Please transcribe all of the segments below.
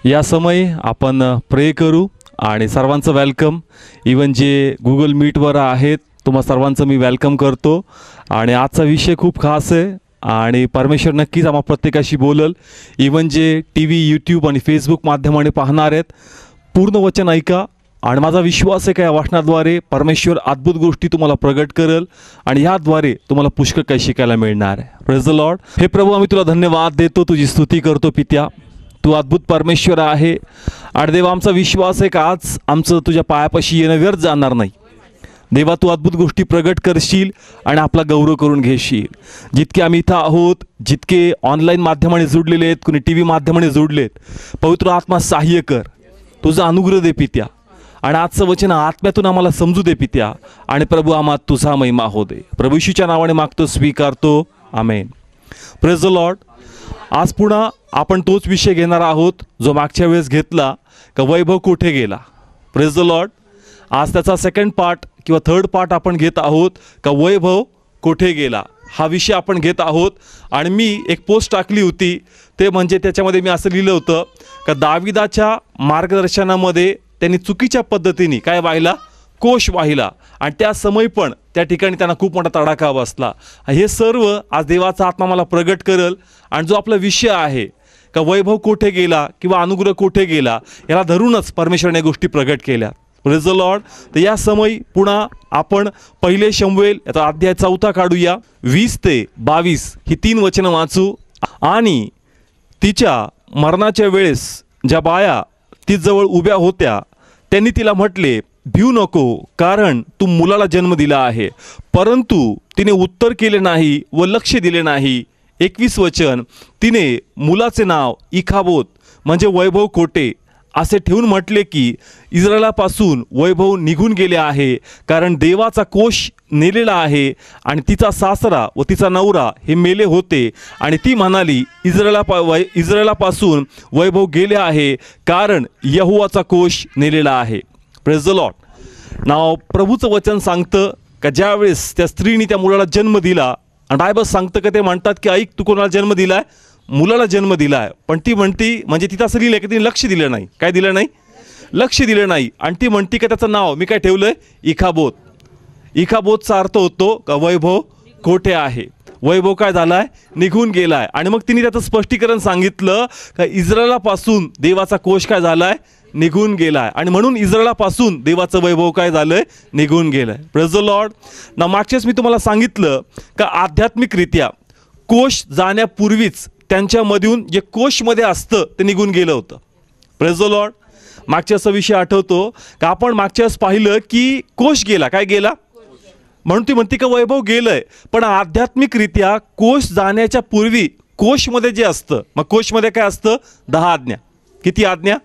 या समय आपण प्रे करू आणि सर्वांचं वेलकम. इवन जे गूगल मीटवर आहेत तुम्हा सर्वांचं मी वेलकम करतो. आणि आजचा विषय खूप खास आहे आणि परमेश्वर नक्कीच आम्हा प्रत्येकाशी बोलल. इवन जे टी व्ही, यूट्यूब आणि फेसबुक माध्यमाने पाहणार आहेत, पूर्ण वचन ऐका. आणि माझा विश्वास आहे का या वाचनाद्वारे परमेश्वर अद्भुत गोष्टी तुम्हाला प्रगट करेल आणि याद्वारे तुम्हाला पुष्कळ काही शिकायला मिळणार आहे. Praise the Lord. हे प्रभू, आम्ही तुला धन्यवाद देतो, तुझी स्तुती करतो पित्या. तू अद्भुत परमेश्वर आहे. आणि देवा, आमचा विश्वास आहे का आज आमचं तुझ्या पायापाशी येणं व्यर्थ जाणार नाही. देवा, तू अद्भुत गोष्टी प्रगट करशील आणि आपला गौरव करून घेशील. जितके आम्ही इथं आहोत, जितके ऑनलाईन माध्यमाने जोडलेले आहेत, कुणी टी व्ही माध्यमाने जोडलेत, पवित्र आत्मा सहाय्य कर, तुझा अनुग्रह दे पित्या. आणि आजचं वचन आत्म्यातून आम्हाला समजू दे पित्या. आणि प्रभू, आम्हाला तुझा महिमा हो दे. प्रभू येशूच्या नावाने मागतो, स्वीकारतो. आमेन. Praise the Lord. आज पुन्हा आपण तोच विषय घेणार आहोत जो मागच्या वेळेस घेतला, का वैभव कुठे गेला. Praise the Lord. आज त्याचा सेकंड पार्ट किंवा थर्ड पार्ट आपण घेत आहोत, का वैभव कुठे गेला हा विषय आपण घेत आहोत. आणि मी एक पोस्ट टाकली होती, ते म्हणजे त्याच्यामध्ये मी असं लिहिलं होतं का दाविदाच्या मार्गदर्शनामध्ये त्यांनी चुकीच्या पद्धतीने काय वाहिला, कोश वाहिला. आणि त्या समय पण त्या ठिकाणी त्यांना खूप मोठा तडाखा बसला. हे सर्व आज देवाचा आत्मा मला प्रगट करेल. आणि जो आपला विषय आहे का वैभव कोठे गेला किंवा अनुग्रह कोठे गेला, याला धरूनच परमेश्वराने गोष्टी प्रगट केल्या. Praise the Lord. तर या समय पुन्हा आपण पहिले शमूएल याचा अध्याय 4 काढूया. 20 ते 22 ही 3 वचनं वाचू. आणि तिच्या मरणाच्या वेळेस ज्या बाया तिजवळ उभ्या होत्या त्यांनी तिला म्हटले, भिऊ नको, कारण तू मुलाला जन्म दिला आहे. परंतु तिने उत्तर केले नाही व लक्ष दिले नाही. 21 वचन, तिने मुलाचे नाव इखाबोत म्हणजे वैभव कोटे असे ठेवून म्हटले की इस्रायलापासून वैभव निघून गेले आहे, कारण देवाचा कोश नेलेला आहे. आणि तिचा सासरा व तिचा नवरा हे मेले होते. आणि ती म्हणाली, इस्रायलापासून वैभव गेले आहे, कारण यहोवाचा कोश नेलेला आहे. Praise the Lord. नाव प्रभूचं वचन सांगतं का ज्यावेळेस त्या स्त्रीने त्या मुलाला जन्म दिला, आणि बायबल सांगतं का ते म्हणतात की ऐक, तू कोणाला जन्म दिलाय, मुलाला जन्म दिला आहे. पण ती म्हणती, म्हणजे तिथं असं लिहिलं की तिने लक्ष दिलं नाही. काय दिलं नाही? लक्ष दिलं नाही. आणि ती म्हणती का त्याचं नाव मी काय ठेवलंय, इखाबोत. इखाबोतचा अर्थ होतो का वैभव कोठे आहे, वैभव काय झालाय, निघून गेलाय. आणि मग तिने त्याचं स्पष्टीकरण सांगितलं का इस्रायलापासून देवाचा कोश काय झालाय, निघून गेलाय. आणि म्हणून इस्रायलापासून देवाचं वैभव काय झालंय, निघून गेलंय. Praise the Lord. ना मागच्याच मी तुम्हाला सांगितलं का आध्यात्मिकरित्या कोश जाण्यापूर्वीच त्यांच्यामधून जे कोशमध्ये असतं ते निघून गेलं होतं. Praise the Lord. मागच्याचा विषय आठवतो का आपण मागच्याच पाहिलं की कोश गेला, काय गेला, म्हणून ती म्हणते का वैभव गेलंय. पण आध्यात्मिकरित्या कोश जाण्याच्या पूर्वी कोशमध्ये जे असतं, मग कोशमध्ये काय असतं, 10 आज्ञा. किती आज्ञा?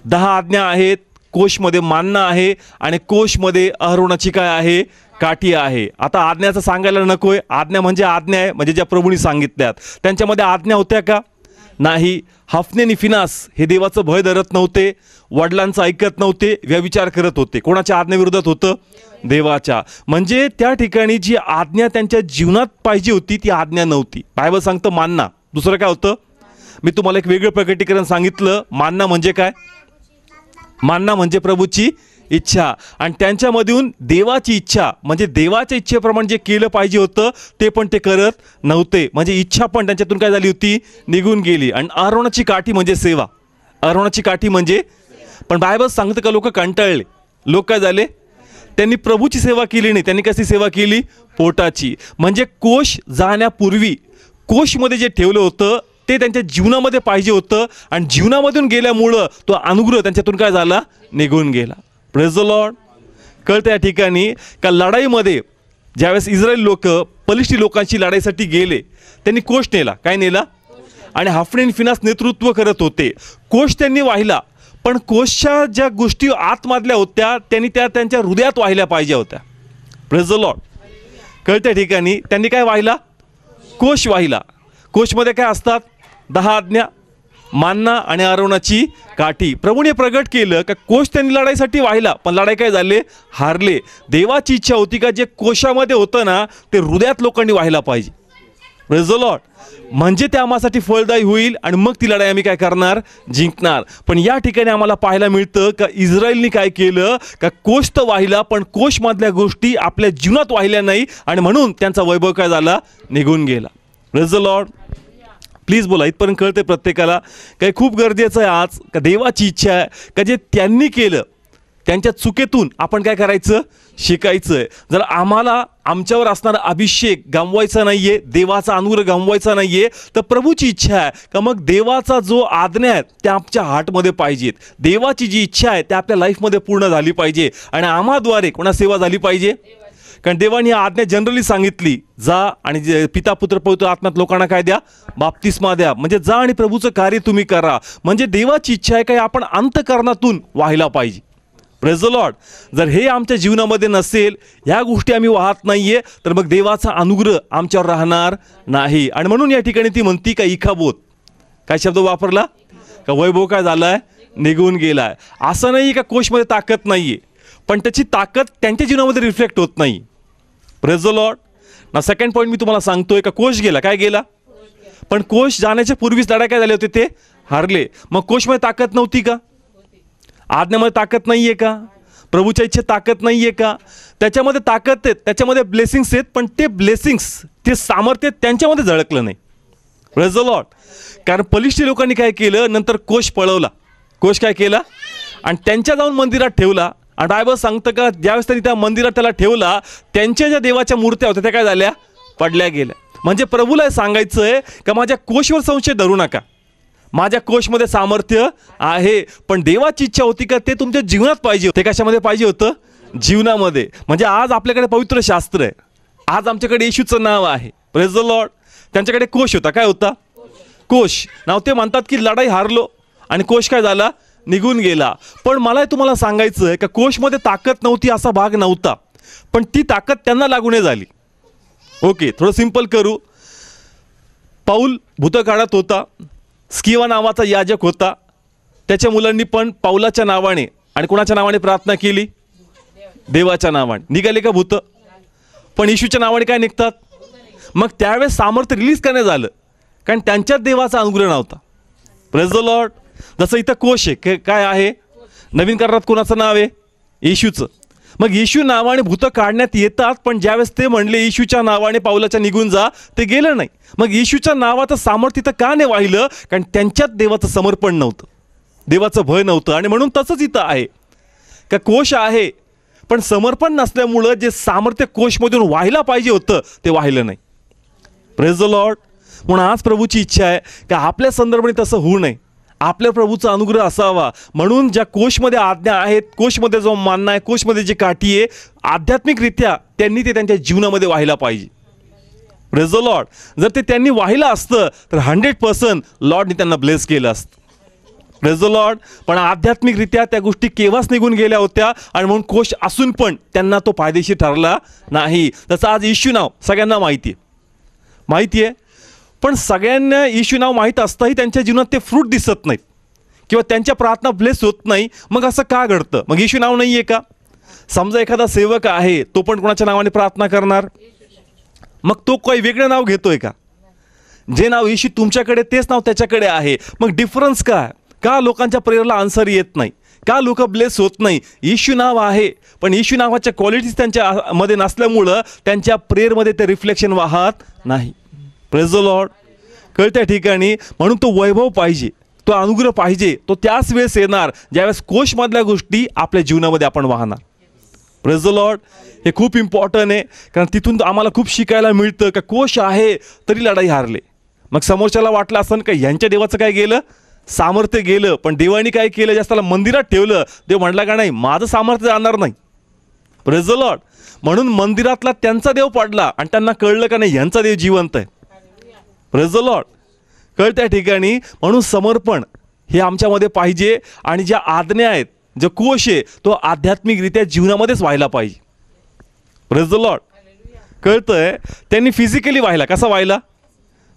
10 आज्ञा आहेत. कोशमध्ये मानणं आहे आणि कोशमध्ये अहरोनाची काय आहे, काठी आहे. आता आज्ञाचं सांगायला नकोय. आज्ञा म्हणजे आज्ञा आहे, म्हणजे ज्या प्रभूंनी सांगितल्यात. त्यांच्यामध्ये आज्ञा होत्या का? नाही. हफने आणि फिनास हे देवाचं भय धरत नव्हते, वडिलांचं ऐकत नव्हते, व्यभिचार करत होते. कोणाच्या आज्ञेविरोधात होतं? देवाच्या. म्हणजे त्या ठिकाणी जी आज्ञा त्यांच्या जीवनात पाहिजे होती ती आज्ञा नव्हती. बायबल सांगतं मानना. दुसरं काय होतं? मी तुम्हाला एक वेगळं प्रकटीकरण सांगितलं. मानना म्हणजे काय? मानना म्हणजे प्रभूची इच्छा. आणि त्यांच्यामधून देवाची इच्छा म्हणजे देवाच्या इच्छेप्रमाणे जे केलं पाहिजे होतं ते पण ते करत नव्हते. म्हणजे इच्छा पण त्यांच्यातून काय झाली होती, निघून गेली. आणि अहरोनाची काठी म्हणजे सेवा. अहरोनाची काठी म्हणजे, पण बायबल सांगतं का लोक कंटाळले. लोक काय झाले, त्यांनी प्रभूची सेवा केली नाही, त्यांनी कशी सेवा केली, पोटाची. म्हणजे कोश जाण्यापूर्वी कोशमध्ये जे ठेवलं होतं ते त्यांच्या जीवनामध्ये पाहिजे होतं. आणि जीवनामधून गेल्यामुळं तो अनुग्रह त्यांच्यातून काय झाला, निघून गेला. Praise the Lord. कळतं या ठिकाणी का लढाईमध्ये ज्यावेळेस इस्रायल लोक पलिष्ठी लोकांची लढाईसाठी गेले, त्यांनी कोश नेला. काय नेला? आणि हफने आणि फिनास नेतृत्व करत होते. कोश त्यांनी वाहिला, पण कोशच्या ज्या गोष्टी आतमधल्या होत्या त्यांनी त्या त्यांच्या हृदयात वाहिल्या पाहिजे होत्या. Praise the Lord. कळत्या ठिकाणी त्यांनी काय वाहिला, कोश वाहिला. कोशमध्ये काय असतात, 10 आज्ञा, मानना आणि अहरोनाची काठी. प्रभूने प्रगट केलं का कोश त्यांनी लढाईसाठी वाहिला, पण लढाई काय झाले, हारले. देवाची इच्छा होती का जे कोशामध्ये होतं ना ते हृदयात लोकांनी वाहिला पाहिजे. Praise the Lord. म्हणजे ते आम्हासाठी फळदायी होईल आणि मग ती लढाई आम्ही काय करणार, जिंकणार. पण या ठिकाणी आम्हाला पाहायला मिळतं का इस्रायलनी काय केलं, का कोष तर वाहिला पण कोषमधल्या गोष्टी आपल्या जीवनात वाहिल्या नाही आणि म्हणून त्यांचा वैभव काय झाला, निघून गेला. Praise the Lord. प्लीज बोला, इथपर्यंत कळते प्रत्येकाला. काही खूप गरजेचं आहे आज का देवाची इच्छा आहे का जे त्यांनी केलं त्यांच्या चुकीतून आपण काय करायचं, शिकायचं आहे. जर आम्हाला आमच्यावर असणारा अभिषेक गमवायचा नाही आहे, देवाचा अनुग्रह गमवायचा नाही आहे, तर प्रभूची इच्छा आहे का मग देवाचा जो आज्ञा आहे त्या आमच्या हार्टमध्ये पाहिजेत. देवाची जी इच्छा आहे त्या आपल्या लाईफमध्ये पूर्ण झाली पाहिजे आणि आम्हाद्वारे कोणा सेवा झाली पाहिजे. कारण देवाने आज्ञा जनरली सांगितली, जा आणि पिता पुत्र पवित्र आत्म्यात लोकांना काय द्या, बाप्तिस्मा द्या. म्हणजे जा आणि प्रभूचं कार्य तुम्ही करा. म्हणजे देवाची इच्छा आहे काय आपण अंतःकरणातून व्हायला पाहिजे. Praise the Lord. जर हे आमच्या जीवनामध्ये नसेल, ह्या गोष्टी आम्ही वाहत नाहीये, तर मग देवाचा अनुग्रह आमच्यावर राहणार नाही. आणि म्हणून या ठिकाणी ती म्हणती का इखाबोत, काय शब्द वापरला, का वैभव काय झालाय, निघून गेलाय. असं नाही का कोषमध्ये ताकद नाहीये, पण त्याची ताकद त्यांच्या जीवनामध्ये रिफ्लेक्ट होत नाही. Praise the Lord. ना सेकंड पॉईंट मी तुम्हाला सांगतोय का कोष गेला, काय गेला, पण कोष जाण्याच्या पूर्वीच लढाई काय झाले होते, ते हारले. मग कोषमध्ये ताकद नव्हती का, आज्ञामध्ये ताकद नाही आहे का, प्रभूच्या इच्छेत ताकद नाही आहे का, त्याच्यामध्ये ताकद आहेत, त्याच्यामध्ये ब्लेसिंग्स आहेत, पण ते ब्लेसिंग्स, ते सामर्थ्य त्यांच्यामध्ये झळकलं नाही. Praise the Lord. कारण पलिष्ठी लोकांनी काय केलं, नंतर कोष पळवला. कोष काय केला आणि त्यांच्या जाऊन मंदिरात ठेवला. आणि बायबल सांगतं का ज्यावेळेस त्यांनी त्या मंदिरात त्याला ठेवला, त्यांच्या ज्या देवाच्या मूर्त्या होत्या त्या काय झाल्या, पडल्या गेल्या. म्हणजे प्रभूला हे सांगायचं आहे का माझ्या कोषवर संशय धरू नका, माझ्या कोषमध्ये सामर्थ्य आहे. पण देवाची इच्छा होती का ते तुमच्या जीवनात पाहिजे. ते कशामध्ये पाहिजे होतं, जीवनामध्ये. म्हणजे आज आपल्याकडे पवित्र शास्त्र आहे, आज आमच्याकडे येशूचं नाव आहे. Praise the Lord. त्यांच्याकडे कोष होता, काय होता, कोष. नाव ते म्हणतात की लढाई हारलो आणि कोष काय झाला, निघून गेला. पण मला तुम्हाला सांगायचं आहे का कोषमध्ये ताकद नव्हती असा भाग नव्हता, पण ती ताकद त्यांना लागू नये झाली. ओके, थोडं सिंपल करू. पाऊल भूतकाळात होता, स्किवा नावाचा याजक होता, त्याच्या मुलांनी पण पाऊलाच्या नावाने आणि कोणाच्या नावाने प्रार्थना केली, देवाच्या नावाने. निघाले का भूत, पण येशूच्या नावाने काय निघतात. मग त्यावेळेस सामर्थ्य रिलीज करण्यात झालं कारण त्यांच्यात देवाचा अनुग्रह नव्हता. Praise the Lord. जसं इथं कोश आहे, काय आहे, नवीन करारात कोणाचं नाव आहे, येशूचं. मग येशू नावाने भूत काढण्यात येतात, पण ज्यावेळेस ते म्हणले येशूच्या नावाने पाऊलाच्या निघून जा, ते गेलं नाही. मग येशूच्या नावाचं सामर्थ्य इथं का नाही वाहिलं, कारण त्यांच्यात देवाचं समर्पण नव्हतं, देवाचं भय नव्हतं. आणि म्हणून तसंच इथं आहे का कोश आहे पण समर्पण नसल्यामुळं जे सामर्थ्य कोषमधून व्हायला पाहिजे होतं ते वाहिलं नाही. Praise the Lord. म्हणून आज प्रभूची इच्छा आहे का आपल्या संदर्भाने तसं होऊ नये, आपल्या प्रभूचा अनुग्रह असावा. म्हणून ज्या कोषमध्ये आज्ञा आहेत, कोषमध्ये जो मानना आहे, कोषमध्ये जी काठी आहे, आध्यात्मिकरित्या त्यांनी ते त्यांच्या जीवनामध्ये व्हायला पाहिजे. Praise the Lord. जर ते त्यांनी वाहिलं असतं तर 100% लॉर्डने त्यांना ब्लेस केलं असतं. Praise the Lord. पण आध्यात्मिकरित्या त्या गोष्टी केव्हाच निघून गेल्या होत्या आणि म्हणून कोष असून पण त्यांना तो फायदेशीर ठरला नाही. तसं आज येशू नाव सगळ्यांना माहिती आहे, पण सगळ्यांना येशू नाव माहीत असताही त्यांच्या जीवनात ते फ्रूट दिसत नाहीत किंवा त्यांच्या प्रार्थना ब्लेस होत नाही. मग असं का घडतं, मग येशू नाव नाही आहे का. समजा एखादा सेवक आहे, तो पण कोणाच्या नावाने प्रार्थना करणार, मग तो काही वेगळं नाव घेतोय का. जे नाव येशू तुमच्याकडे तेच नाव त्याच्याकडे आहे. मग डिफरन्स काय, का लोकांच्या प्रेयरला आन्सर येत नाही, का लोक ब्लेस होत नाही. येशू नाव आहे पण येशू नावाच्या क्वालिटीज त्यांच्यामध्ये नसल्यामुळं त्यांच्या प्रेयरमध्ये ते रिफ्लेक्शन वाहत नाही. Praise the Lord. कळत्या ठिकाणी. म्हणून तो वैभव पाहिजे, तो अनुग्रह पाहिजे, तो त्याच वेळेस येणार ज्यावेळेस कोषमधल्या गोष्टी आपल्या जीवनामध्ये आपण वाहणार. Praise the Lord. हे खूप इम्पॉर्टंट आहे कारण तिथून आम्हाला खूप शिकायला मिळतं का कोष आहे तरी लढाई हारले. मग समोरच्याला वाटलं असं का यांच्या देवाचं काय गेलं, सामर्थ्य गेलं. पण देवाने काय केलं, जास्त त्याला मंदिरात ठेवलं. देव म्हटला का नाही माझं सामर्थ्य जाणार नाही. Praise the Lord. म्हणून मंदिरातला त्यांचा देव पडला आणि त्यांना कळलं का नाही यांचा देव जिवंत आहे. Praise the Lord. कळत्या ठिकाणी. म्हणून समर्पण हे आमच्यामध्ये पाहिजे आणि ज्या आज्ञा आहेत, जो कोश आहे तो आध्यात्मिकरित्या जीवनामध्येच व्हायला पाहिजे. Praise the Lord. कळतंय. त्यांनी फिजिकली व्हायला, कसा व्हायला,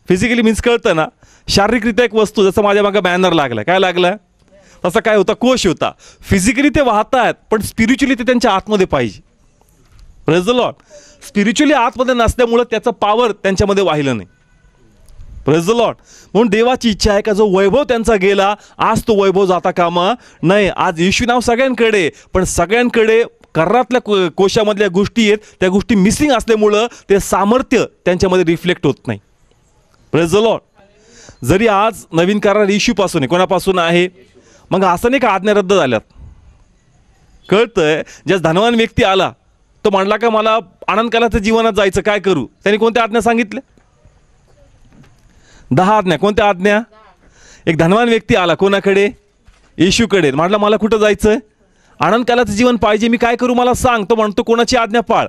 फिजिकली मीन्स कळतं ना, शारीरिकरित्या एक वस्तू, जसं माझ्या मागं बॅनर लागला, काय लागला, तसा काय होता, कोश होता. फिजिकली ते वाहत आहेत पण स्पिरिच्युअली ते त्यांच्या आतमध्ये पाहिजे. Praise the Lord. स्पिरिच्युअली आतमध्ये नसल्यामुळं त्याचं पॉवर त्यांच्यामध्ये वाहिलं नाही. Praise the Lord. म्हणून देवाची इच्छा आहे का जो वैभव त्यांचा गेला आज तो वैभव जाता कामा नाही. आज येशू नाव सगळ्यांकडे, पण सगळ्यांकडे कर्णातल्या कोशामधल्या गोष्टी आहेत, त्या गोष्टी मिसिंग असल्यामुळं ते सामर्थ्य त्यांच्यामध्ये रिफ्लेक्ट होत नाही. Praise the Lord. जरी आज नवीन करार येशूपासून आहे, कोणापासून आहे? मग असं नाही का आज्ञा रद्द झाल्यात. कळतंय, ज्या धनवान व्यक्ती आला तो म्हणला का मला आनंद कालाच्या जीवनात जायचं, काय करू? त्यांनी कोणत्या आज्ञा सांगितल्या? 10 आज्ञा. कोणत्या आज्ञा? एक धनवान व्यक्ती आला कोणाकडे? येशूकडे. म्हटलं मला कुठं जायचं? आनंद कालाचं जीवन पाहिजे, मी काय करू मला सांग. तो म्हणतो कोणाची आज्ञा पाळ.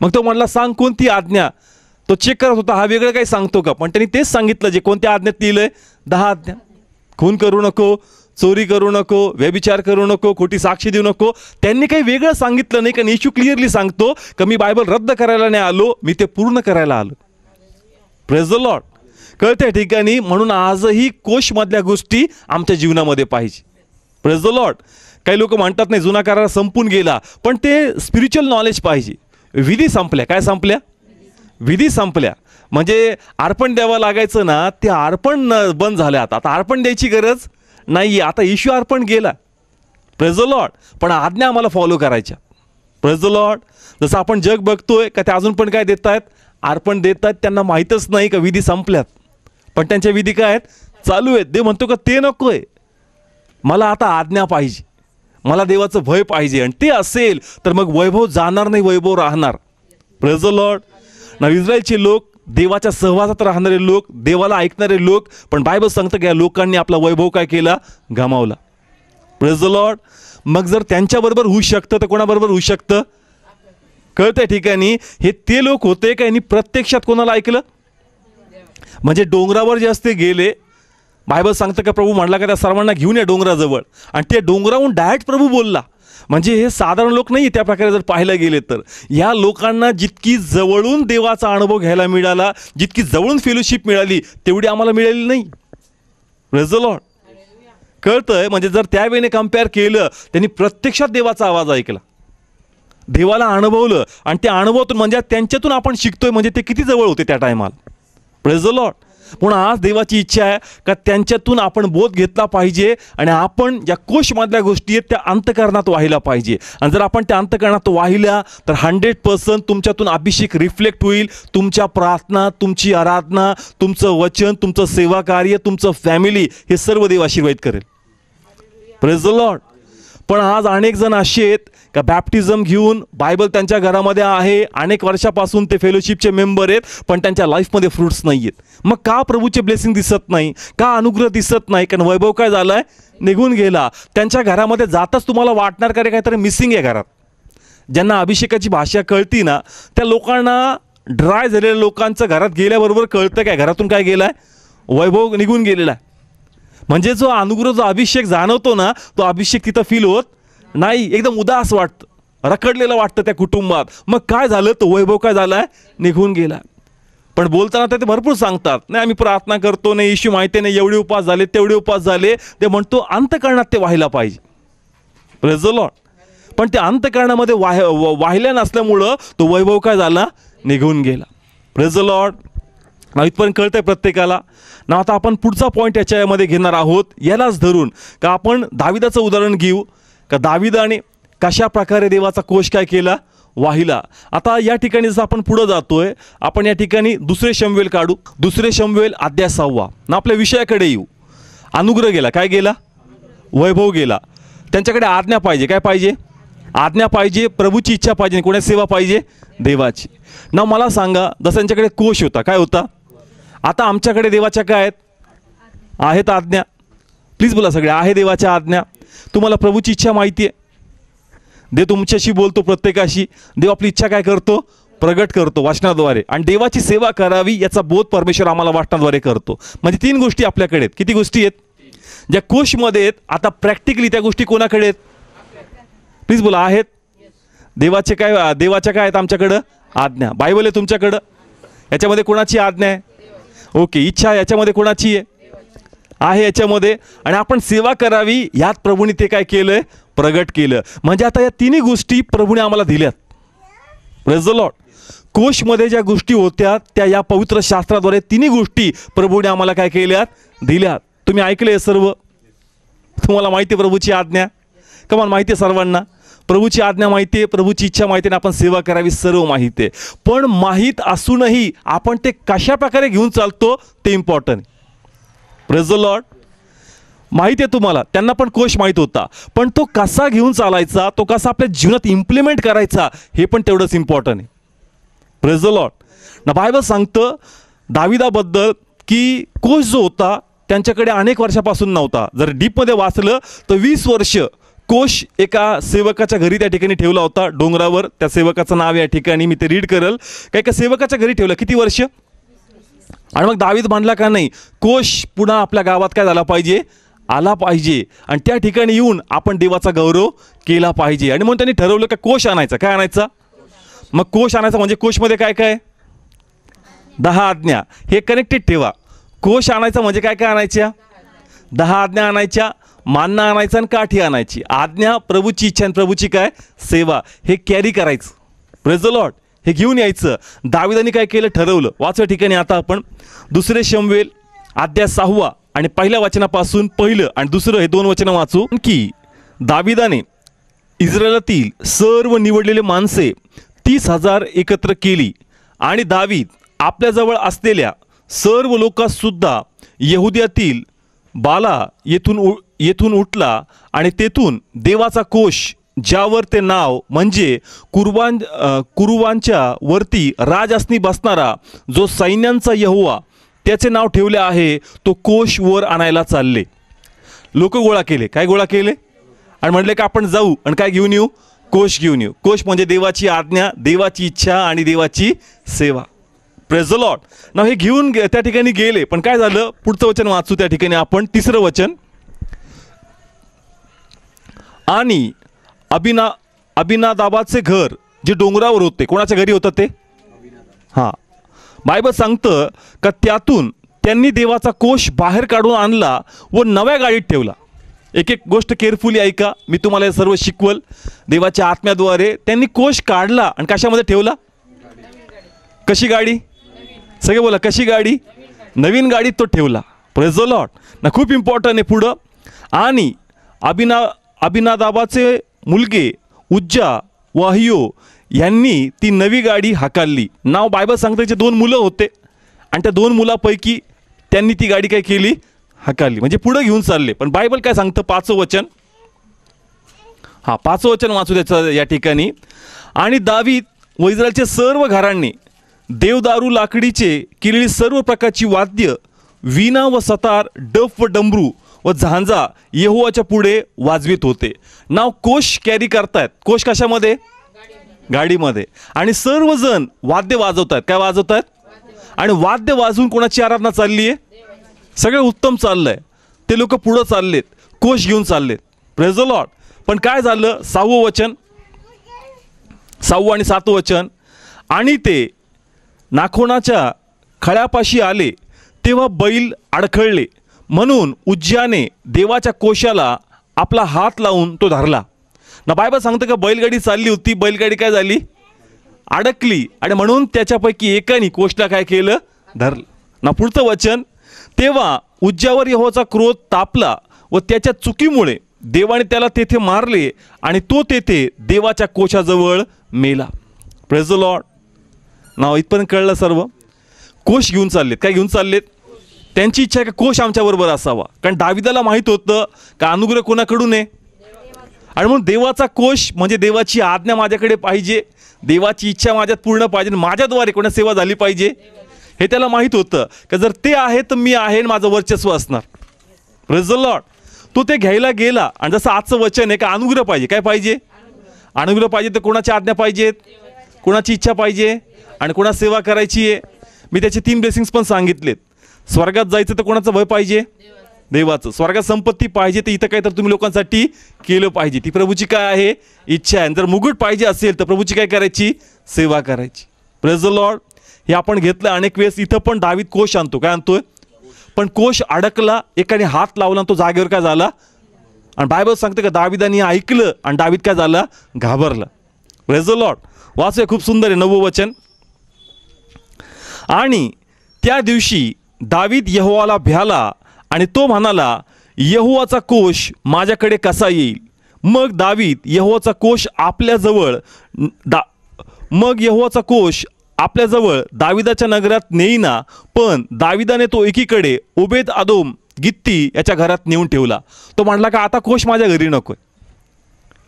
मग तो म्हणला सांग कोणती आज्ञा. तो चेक करत होता हा वेगळं काही सांगतो का, पण त्यांनी तेच सांगितलं जे कोणत्या आज्ञेत लिहिलंय, 10 आज्ञा. खून करू नको, चोरी करू नको, व्यभिचार करू नको, खोटी साक्षी देऊ नको. त्यांनी काही वेगळं सांगितलं नाही, कारण येशू क्लिअरली सांगतो का मी बायबल रद्द करायला नाही आलो, मी ते पूर्ण करायला आलो. Praise the Lord. कळत्या ठिकाणी. म्हणून आजही कोशमधल्या गोष्टी आमच्या जीवनामध्ये पाहिजे. Praise the Lord. काही लोक म्हणतात नाही जुना करार संपून गेला, पण ते स्पिरिच्युअल नॉलेज पाहिजे. विधी संपल्या. काय संपल्या? विधी संपल्या. म्हणजे अर्पण द्यावं लागायचं ना, ते अर्पण बंद झालं. आता अर्पण द्यायची गरज नाही. आता येशू अर्पण गेला. Praise the Lord. पण आज्ञा आम्हाला फॉलो करायच्या. Praise the Lord. जसं आपण जग बघतोय का ते अजून पण काय देत आहेत? अर्पण देत आहेत. त्यांना माहीतच नाही का विधी संपल्यात, पण त्यांच्या विधी काय आहेत? चालू आहेत. ते म्हणतो का ते नको आहे, मला आता आज्ञा पाहिजे, मला देवाचं भय पाहिजे. आणि ते असेल तर मग वैभव जाणार नाही, वैभव राहणार. Praise the Lord. ना इस्रायलचे लोक देवाच्या सहवासात राहणारे लोक, देवाला ऐकणारे लोक, पण बायबल सांगतं की या लोकांनी आपला वैभव काय केला? गमावला. Praise the Lord. मग जर त्यांच्याबरोबर होऊ शकतं तर कोणाबरोबर होऊ शकतं? कळत्या ठिकाणी हे ते लोक होते का यांनी प्रत्यक्षात कोणाला ऐकलं? म्हणजे डोंगरावर जे असते गेले, बायबल सांगतं का प्रभू म्हणला का त्या सर्वांना घेऊन या डोंगराजवळ, आणि ते डोंगरावरून डायरेक्ट प्रभू बोलला. म्हणजे हे साधारण लोक नाही. त्या प्रकारे जर पाहायला गेले तर या लोकांना जितकी जवळून देवाचा अनुभव घ्यायला मिळाला, जितकी जवळून फेलोशिप मिळाली, तेवढी आम्हाला मिळाली नाही. Praise the Lord. कळतंय. म्हणजे जर त्यावेळेने कम्पेअर केलं, त्यांनी प्रत्यक्षात देवाचा आवाज ऐकला, देवाला अनुभवलं, आणि त्या अनुभवातून म्हणजे त्यांच्यातून आपण शिकतोय, म्हणजे ते किती जवळ होते त्या टायमाला. Praise the Lord. म्हणून आज देवाची इच्छा आहे का त्यांच्यातून आपण बोध घेतला पाहिजे, आणि आपण ज्या कोशमधल्या गोष्टी आहेत त्या अंतःकरणात वाहिला पाहिजे. आणि जर आपण त्या अंतःकरणात वाहिल्या तर 100% तुमच्यातून अभिषेक रिफ्लेक्ट होईल. तुमच्या प्रार्थना, तुमची आराधना, तुमचं वचन, तुमचं सेवा कार्य, तुमचं फॅमिली, हे सर्व देव आशीर्वाद करेल. Praise the Lord. पण आज अनेक जण असे आहेत का बॅप्टिझम घेऊन बायबल त्यांच्या घरामध्ये आहे, अनेक वर्षापासून ते फेलोशिपचे मेंबर आहेत, पण त्यांच्या लाईफमध्ये फ्रूट्स नाही आहेत. मग का प्रभूचे ब्लेसिंग दिसत नाही? का अनुग्रह दिसत नाही? कारण वैभव काय झाला आहे? निघून गेला. त्यांच्या घरामध्ये जाताच तुम्हाला वाटणार का रे काहीतरी मिसिंग आहे घरात. ज्यांना अभिषेकाची भाषा कळती ना, त्या लोकांना ड्राय झालेल्या लोकांचं घरात गेल्याबरोबर कळतं काय घरातून काय गेलं आहे? वैभव निघून गेलेला आहे. म्हणजे जो अनुग्रह, जो अभिषेक जाणवतो ना, तो अभिषेक तिथं फील होत नाही. एकदम उदास वाटतं, रखडलेलं वाटतं त्या कुटुंबात. मग काय झालं? तो वैभव काय झाला आहे? निघून गेला. पण बोलताना ते भरपूर सांगतात, नाही आम्ही प्रार्थना करतो, नाही येशू माहिती नाही, एवढे उपवास झाले, तेवढे उपवास झाले. ते म्हणतो अंतःकरणात ते वाहिला पाहिजे. Praise the Lord. पण ते अंतःकरणामध्ये वाहिल्या नसल्यामुळं तो वैभव काय झाला? निघून गेला. Praise the Lord. ना इथपर्यंत कळतंय प्रत्येकाला ना. आता आपण पुढचा पॉईंट याच्यामध्ये घेणार आहोत, यालाच धरून का आपण दाविदाचं उदाहरण घेऊ का दाविदाने कशा प्रकारे देवाचा कोश काय केला? वाहिला. आता या ठिकाणी जसं आपण पुढं जातोय, आपण या ठिकाणी 2 शमूएल काढू. 2 शमूएल अध्याय 6 ना आपल्या विषयाकडे येऊ. अनुग्रह गेला. काय गेला? वैभव गेला. त्यांच्याकडे आज्ञा पाहिजे. काय पाहिजे? आज्ञा पाहिजे. प्रभूची इच्छा पाहिजे. कोणाची सेवा पाहिजे? देवाची. ना मला सांगा, जसं त्यांच्याकडे कोश होता, काय होता? आता आमच्याकडे देवाच्या काय आहेत? आज्ञा. प्लीज बोला सगळे. आहे देवाच्या आज्ञा. तुम्हाला प्रभूची इच्छा माहिती आहे. देव तुमच्याशी बोलतो, प्रत्येकाशी. देव आपली इच्छा काय करतो? प्रगट करतो वाचनाद्वारे. आणि देवाची सेवा करावी याचा बोध परमेश्वर आम्हाला वाचनाद्वारे करतो. म्हणजे 3 गोष्टी आपल्याकडे आहेत. किती गोष्टी आहेत? ज्या कोशमध्ये आहेत. आता प्रॅक्टिकली त्या गोष्टी कोणाकडे आहेत? प्लीज बोला. आहेत. देवाचे काय? देवाच्या काय आहेत आमच्याकडं? आज्ञा. बायबल आहे तुमच्याकडं. याच्यामध्ये कोणाची आज्ञा आहे? ओके. इच्छा याच्यामध्ये कोणाची आहे? याच्यामध्ये. आणि आपण सेवा करावी यात प्रभूने ते काय केलंय? प्रगट केलं. म्हणजे आता या 3 गोष्टी प्रभूने आम्हाला दिल्यात. Praise the Lord. कोशमध्ये ज्या गोष्टी होत्या त्या या पवित्र शास्त्राद्वारे तिन्ही गोष्टी प्रभूने आम्हाला काय केल्यात, दिल्यात. तुम्ही ऐकले सर्व, तुम्हाला माहिती आहे प्रभूची आज्ञा, कमान माहिती आहे सर्वांना, प्रभूची आज्ञा माहिती आहे, प्रभूची इच्छा माहिती आहे, आपण सेवा करावी सर्व माहिती आहे. पण माहीत असूनही आपण ते कशा प्रकारे घेऊन चालतो ते इम्पॉर्टंट. Praise the Lord. माहिती आहे तुम्हाला, त्यांना पण कोश माहीत होता, पण तो कसा घेऊन चालायचा, तो कसा आपल्या जीवनात इम्प्लिमेंट करायचा हे पण तेवढंच इम्पॉर्टंट आहे. Praise the Lord. ना बायबल सांगतं दाविदाबद्दल की कोश जो होता त्यांच्याकडे अनेक वर्षापासून नव्हता. जर डीपमध्ये वाचलं तर 20 वर्ष कोश एका सेवकाच्या घरी त्या ठिकाणी ठेवला होता, डोंगरावर. त्या सेवकाचं नाव या ठिकाणी मी ते रीड करेल. काय एका सेवकाच्या घरी ठेवलं, किती वर्ष. आणि मग दावीद म्हणला का नाही, कोश पुन्हा आपल्या गावात काय झाला पाहिजे, आला पाहिजे, आणि त्या ठिकाणी येऊन आपण देवाचा गौरव केला पाहिजे. आणि म्हणून त्यांनी ठरवलं का कोश आणायचा. काय आणायचा, मग कोश आणायचा. म्हणजे कोशमध्ये काय काय, 10 आज्ञा. हे कनेक्टेड ठेवा. कोश आणायचा म्हणजे काय काय आणायच्या, 10 आज्ञा आणायच्या, मानना आणायचा आणि काठी आणायची. आज्ञा, प्रभूची इच्छा आणि प्रभूची काय सेवा, हे कॅरी करायचं. Praise the Lord. हे घेऊन यायचं. दाविदांनी काय केलं, ठरवलं. वाचव्या ठिकाणी आता आपण 2 शमूएल अध्याय 6 आणि पहिल्या वचनापासून पहिलं आणि दुसरं हे 2 वचनं वाचू. की दाविदाने इस्रायलातील सर्व निवडलेले माणसे 30,000 एकत्र केली, आणि दावीद आपल्याजवळ असलेल्या सर्व लोकांसुद्धा यहुद्यातील बाला येथून उठला, आणि तेथून देवाचा कोश, ज्यावर ते नाव म्हणजे कुरुवांच्या वरती राजआसनी बसणारा जो सैन्यांचा यहोवा त्याचे नाव ठेवले आहे, तो कोश वर आणायला चालले. लोक गोळा केले. काय गोळा केले, आणि म्हणले का आपण जाऊ आणि काय घेऊन येऊ, कोश घेऊन येऊ. कोश म्हणजे देवाची आज्ञा, देवाची इच्छा आणि देवाची सेवा. Praise the Lord. ना हे घेऊन त्या ठिकाणी गेले. पण काय झालं, पुढचं वचन वाचू त्या ठिकाणी आपण, 3रं वचन. आणि अभिनादाबाचे घर जे डोंगरावर होते, कोणाच्या घरी होतं ते, हां, बायबल सांगतं का त्यातून त्यांनी देवाचा कोश बाहेर काढून आणला व नव्या गाडीत ठेवला. एक एक गोष्ट केअरफुली ऐका, मी तुम्हाला हे सर्व शिकवल. देवाच्या आत्म्याद्वारे त्यांनी कोश काढला आणि कशामध्ये ठेवला, कशी गाडी, सगळे बोला, कशी गाडी, नवीन गाडीत तो ठेवला. Praise the Lord. ना खूप इम्पॉर्टंट आहे पुढं. आणि अभिनादाबाचे मुलगे उज्जा व अहियो यांनी ती नवी गाडी हाकालली. नाव बायबल सांगतं त्याचे 2 मुलं होते, आणि त्या 2 मुलापैकी त्यांनी ती गाडी काय केली, हाकालली. म्हणजे पुढं घेऊन चालले. पण बायबल काय सांगतं, 5वं वचन. हां, 5वं वचन वाचू त्याचं या ठिकाणी. आणि दावीद व इस्रायलचे सर्व घरांनी देवदारू लाकडीचे केलेली सर्व प्रकारची वाद्य, वीणा व सतार, डफ व डमरू व झांजा यहोवाच्या पुढे वाजवित होते. नाव कोश कॅरी करतायत. कोश कशामध्ये, गाडीमध्ये. आणि सर्वजण वाद्य वाजवत आहेत. काय वाजवत आहेत, आणि वाद्य वाजवून कोणाची आराधना चालली आहे, सगळं उत्तम चाललंय. ते लोक पुढं चाललेत, कोश घेऊन चाललेत. Praise the Lord. पण काय झालं, 6वं वचन, 6वं आणि 7वं वचन. आणि ते नाखोनाच्या खळ्यापाशी आले तेव्हा बैल अडखळले, म्हणून उज्जाने देवाच्या कोशाला आपला हात लावून तो धरला. ना बायबल सांगतं का बैलगाडी चालली होती, बैलगाडी काय झाली, अडकली, आणि म्हणून त्याच्यापैकी एकाने कोशला काय केलं, धरलं. ना पुढचं वचन. तेव्हा उज्जावर यहोवाचा क्रोध तापला व त्याच्या चुकीमुळे देवाने त्याला तेथे मारले, आणि तो तेथे देवाच्या कोशाजवळ मेला. Praise the Lord. ना इथपर्यंत कळलं सर्व. कोश घेऊन चाललेत. काय घेऊन चाललेत, त्यांची इच्छा आहे का कोश आमच्याबरोबर असावा. कारण दाविदाला माहीत होतं का अनुग्रह कोणाकडून आहे, आणि म्हणून देवाचा कोश म्हणजे देवाची आज्ञा माझ्याकडे पाहिजे, देवाची इच्छा माझ्यात पूर्ण पाहिजे, माझ्याद्वारे कोणा सेवा झाली पाहिजे, हे त्याला माहीत होतं. का जर ते आहे तर मी आहे, माझं वर्चस्व असणार. Praise the Lord. तो ते घ्यायला गेला. आणि जसं आजचं वचन आहे का अनुग्रह पाहिजे. काय पाहिजे, अनुग्रह पाहिजे. तर कोणाची आज्ञा पाहिजेत, कोणाची इच्छा पाहिजे, आणि कोणा सेवा करायची आहे. मी त्याचे 3 ब्लेसिंग्स पण सांगितलेत. स्वर्गात जायचं तर कोणाचं भय पाहिजे, देवाचं. स्वर्गात संपत्ती पाहिजे तर इथं काय तर तुम्ही लोकांसाठी केलं पाहिजे. ती प्रभूची काय आहे, इच्छा आहे. जर मुकुट पाहिजे असेल तर प्रभूची काय करायची, सेवा करायची. Praise the Lord. हे आपण घेतलं अनेक वेळेस. इथं पण दावीद कोश आणतो. काय आणतोय, पण कोश अडकला, एकाने हात लावला, तो जागेवर काय झाला. आणि बायबल सांगते का दाविदाने ऐकलं आणि दावीद काय झाला, घाबरला. Praise the Lord. वाचूया, खूप सुंदर आहे 9वं वचन. आणि त्या दिवशी दावीद यहोवाला भ्याला आणि तो म्हणाला, यहोवाचा कोश माझ्याकडे कसा येईल? मग यहोवाचा कोश आपल्याजवळ दाविदाच्या नगरात नेईना, पण दाविदाने तो एकीकडे ओबेद अदोम गित्ती याच्या घरात नेऊन ठेवला. तो म्हणला का आता कोश माझ्या घरी नकोय.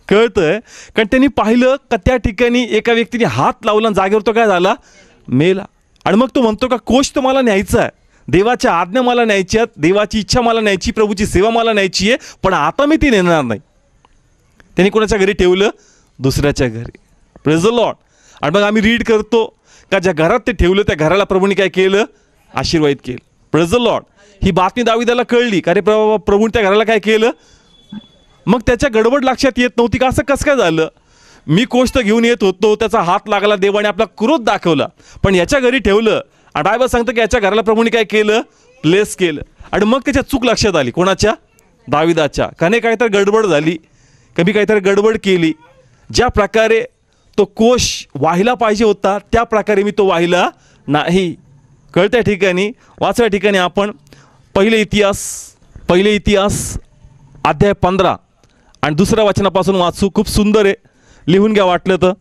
कळतंय? कारण त्यांनी पाहिलं का त्या ठिकाणी एका व्यक्तीने हात लावला आणि जागेवर तो काय झाला? मेला. आणि मग तो म्हणतो का कोश तो मला न्यायचा आहे, देवाच्या आज्ञा मला न्यायची आहेत, देवाची इच्छा मला न्यायची, प्रभूची सेवा मला न्यायची आहे, पण आता मी ती नेणार नाही. त्यांनी कोणाच्या घरी ठेवलं? दुसऱ्याच्या घरी. Praise the Lord. आणि मग आम्ही रीड करतो का ज्या घरात ते ठेवलं त्या घराला प्रभूने काय केलं? आशीर्वादित केलं. Praise the Lord. ही बातमी दाविदाला कळली का रे प्रभूने त्या घराला काय केलं? मग त्याच्या गडबड लक्षात येत नव्हती का असं कसं काय झालं? मी कोश तर घेऊन येत होतो, त्याचा हात लागला, देवाने आपला क्रोध दाखवला, पण याच्या घरी ठेवलं. आणि बायबल सांगतं की याच्या घराला प्रभूने काय केलं? प्लेस केलं. आणि मग त्याच्या चूक लक्षात आली. कोणाच्या? दाविदाच्या. काने काहीतरी गडबड झाली, कमी काहीतरी गडबड केली. ज्या प्रकारे तो कोश वाहिला पाहिजे होता त्या प्रकारे मी तो वाहिला नाही. कळत्या ठिकाणी वाचव्या ठिकाणी आपण पहिले इतिहास अध्याय 15 आणि 2 वचनापासून वाचू. खूप सुंदर आहे, लिहून घ्या वाटलं तर.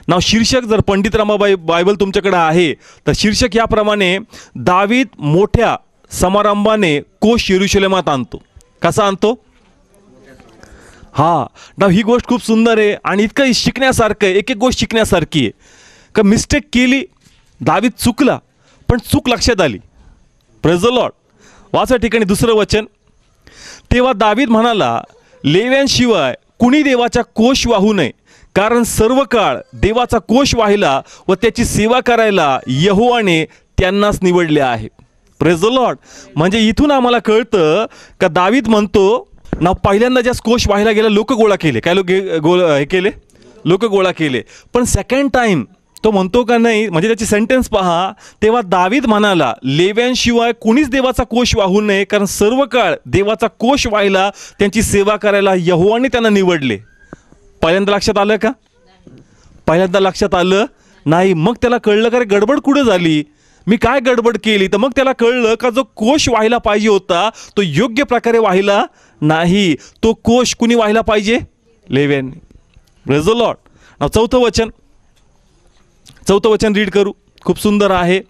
नाव शीर्षक जर पंडित रामाबाई बायबल तुमच्याकडे आहे तर शीर्षक याप्रमाणे, दावीद मोठ्या समारंभाने कोश यरूशलेमात आणतो. कसा आणतो? नाव ही गोष्ट खूप सुंदर आहे आणि इतकं शिकण्यासारखं आहे. एक एक गोष्ट शिकण्यासारखी आहे. का मिस्टेक केली, दावीद चुकला, पण चूक लक्षात आली. Praise the Lord. वाचा ठिकाणी 2 वचन. तेव्हा दावीद म्हणाला, लेव्यांशिवाय कुणी देवाचा कोश वाहू नये, कारण सर्व काळ देवाचा कोश वाहिला व त्याची सेवा करायला यहोवाने त्यांनाच निवडले आहे. Praise the Lord. म्हणजे इथून आम्हाला कळतं का दावीद म्हणतो ना, पहिल्यांदा ज्या कोश वाहिला गेला लोक गोळा केले. काय लोक गोळा केले. पण सेकंड टाइम तो म्हणतो का नाही, म्हणजे त्याची सेंटेन्स पहा. तेव्हा दावीद म्हणाला, लेव्यांशिवाय कुणीच देवाचा कोश वाहू नये, कारण सर्व काळ देवाचा कोश वाहिला त्यांची सेवा करायला यहोवाने त्यांना निवडले. पहिल्यांदा लक्षात आलं का? पहिल्यांदा लक्षात आलं नाही. मग त्याला कळलं का रे गडबड कुठं झाली, मी काय गडबड केली. तर मग त्याला कळलं का जो कोश वाहिला पाहिजे होता तो योग्य प्रकारे वाहिला नाही. तो कोश कुणी वाहिला पाहिजे? लेव्यांनी. Praise the Lord. नाव 4 वचन रीड करू. खूप सुंदर आहे.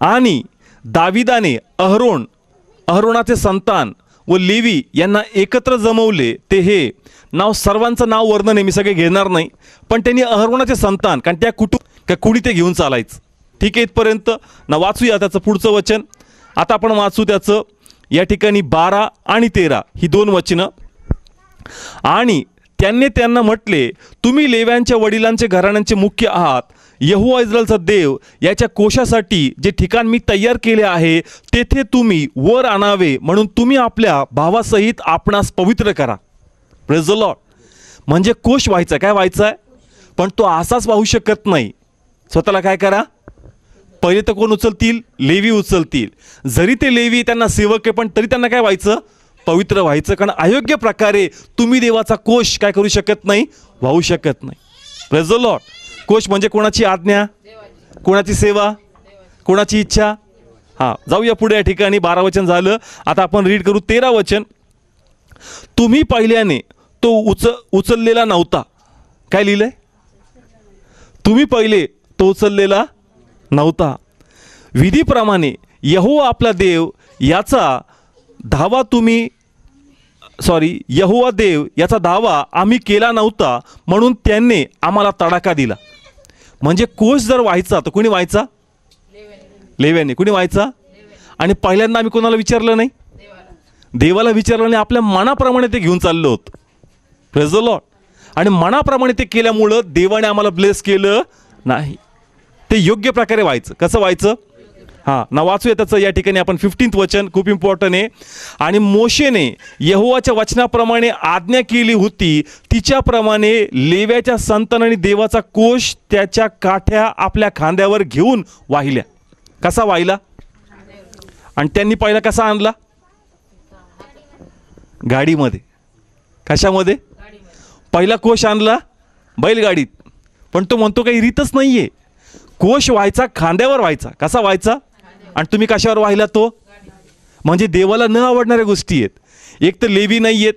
आणि दाविदाने अहरोनाचे संतान व लेवी यांना एकत्र जमवले. ते हे नाव सर्वांचं नाव वर्णन आहे, मी सगळे घेणार नाही, पण त्यांनी अहरोनाचे संतान, कारण त्या कुणी ते घेऊन चालायचं. ठीक आहे, इथपर्यंत ना वाचूया त्याचं पुढचं वचन. आता आपण वाचू त्याचं या ठिकाणी 12 आणि 13 ही 2 वचनं. आणि त्यांना म्हटले, तुम्ही लेव्यांच्या वडिलांचे घराण्यांचे मुख्य आहात. यहोवा इस्रायलचा देव याच्या कोशासाठी जे ठिकाण मी तयार केले आहे तेथे तुम्ही वर आणावे, म्हणून तुम्ही आपल्या भावासहित आपणास पवित्र करा. Praise the Lord. म्हणजे कोश व्हायचा, काय व्हायचा आहे, पण तो असाच वाहू शकत नाही. स्वतःला काय करा, पहिले तर कोण उचलतील? लेवी उचलतील. जरी ते लेवी त्यांना सेवक आहे, पण तरी त्यांना काय व्हायचं? पवित्र व्हायचं. कारण अयोग्य प्रकारे तुम्ही देवाचा कोश काय करू शकत नाही? वाहू शकत नाही. Praise the Lord. कोश म्हणजे कोणाची आज्ञा, कोणाची सेवा, कोणाची इच्छा. जाऊया पुढे. या ठिकाणी 12 वचन झालं. आता आपण रीड करू 13 वचन. तुम्ही पहिल्याने तो उचललेला नव्हता. काय लिहिलंय? तुम्ही पहिले तो उचललेला नव्हता. विधीप्रमाणे यहोवा आपला देव याचा धावा यहोवा देव याचा दावा आम्ही केला नव्हता, म्हणून त्यांनी आम्हाला तडाखा दिला. म्हणजे कोश जर व्हायचा तर कोणी व्हायचा? लेव्याने. कोणी व्हायचा? आणि पहिल्यांदा आम्ही कोणाला विचारलं नाही? देवाला विचारलं नाही. आपल्या मनाप्रमाणे ते घेऊन चाललो होतो. Praise the Lord. आणि मनाप्रमाणे ते केल्यामुळं देवाने आम्हाला ब्लेस केलं नाही. ते योग्य प्रकारे व्हायचं. कसं व्हायचं? ना वाचूया त्याचं या ठिकाणी आपण 15th वचन. खूप इम्पॉर्टंट आहे. आणि मोशेने यहोवाच्या वचनाप्रमाणे आज्ञा केली होती तिच्याप्रमाणे लेव्याच्या संतानांनी देवाचा कोश त्याच्या काठ्या आपल्या खांद्यावर घेऊन वाहिल्या. कसा वाहिला? आणि त्यांनी पहिला कसा आणला? गाडीमध्ये. कशामध्ये? पहिला कोश आणला बैलगाडीत. पण तो म्हणतो काही रीतच नाहीये. कोश व्हायचा खांद्यावर व्हायचा. कसा व्हायचा? आणि तुम्ही कशावर वाहिला तो? म्हणजे देवाला न आवडणाऱ्या गोष्टी आहेत. एक तर लेवी नाही आहेत,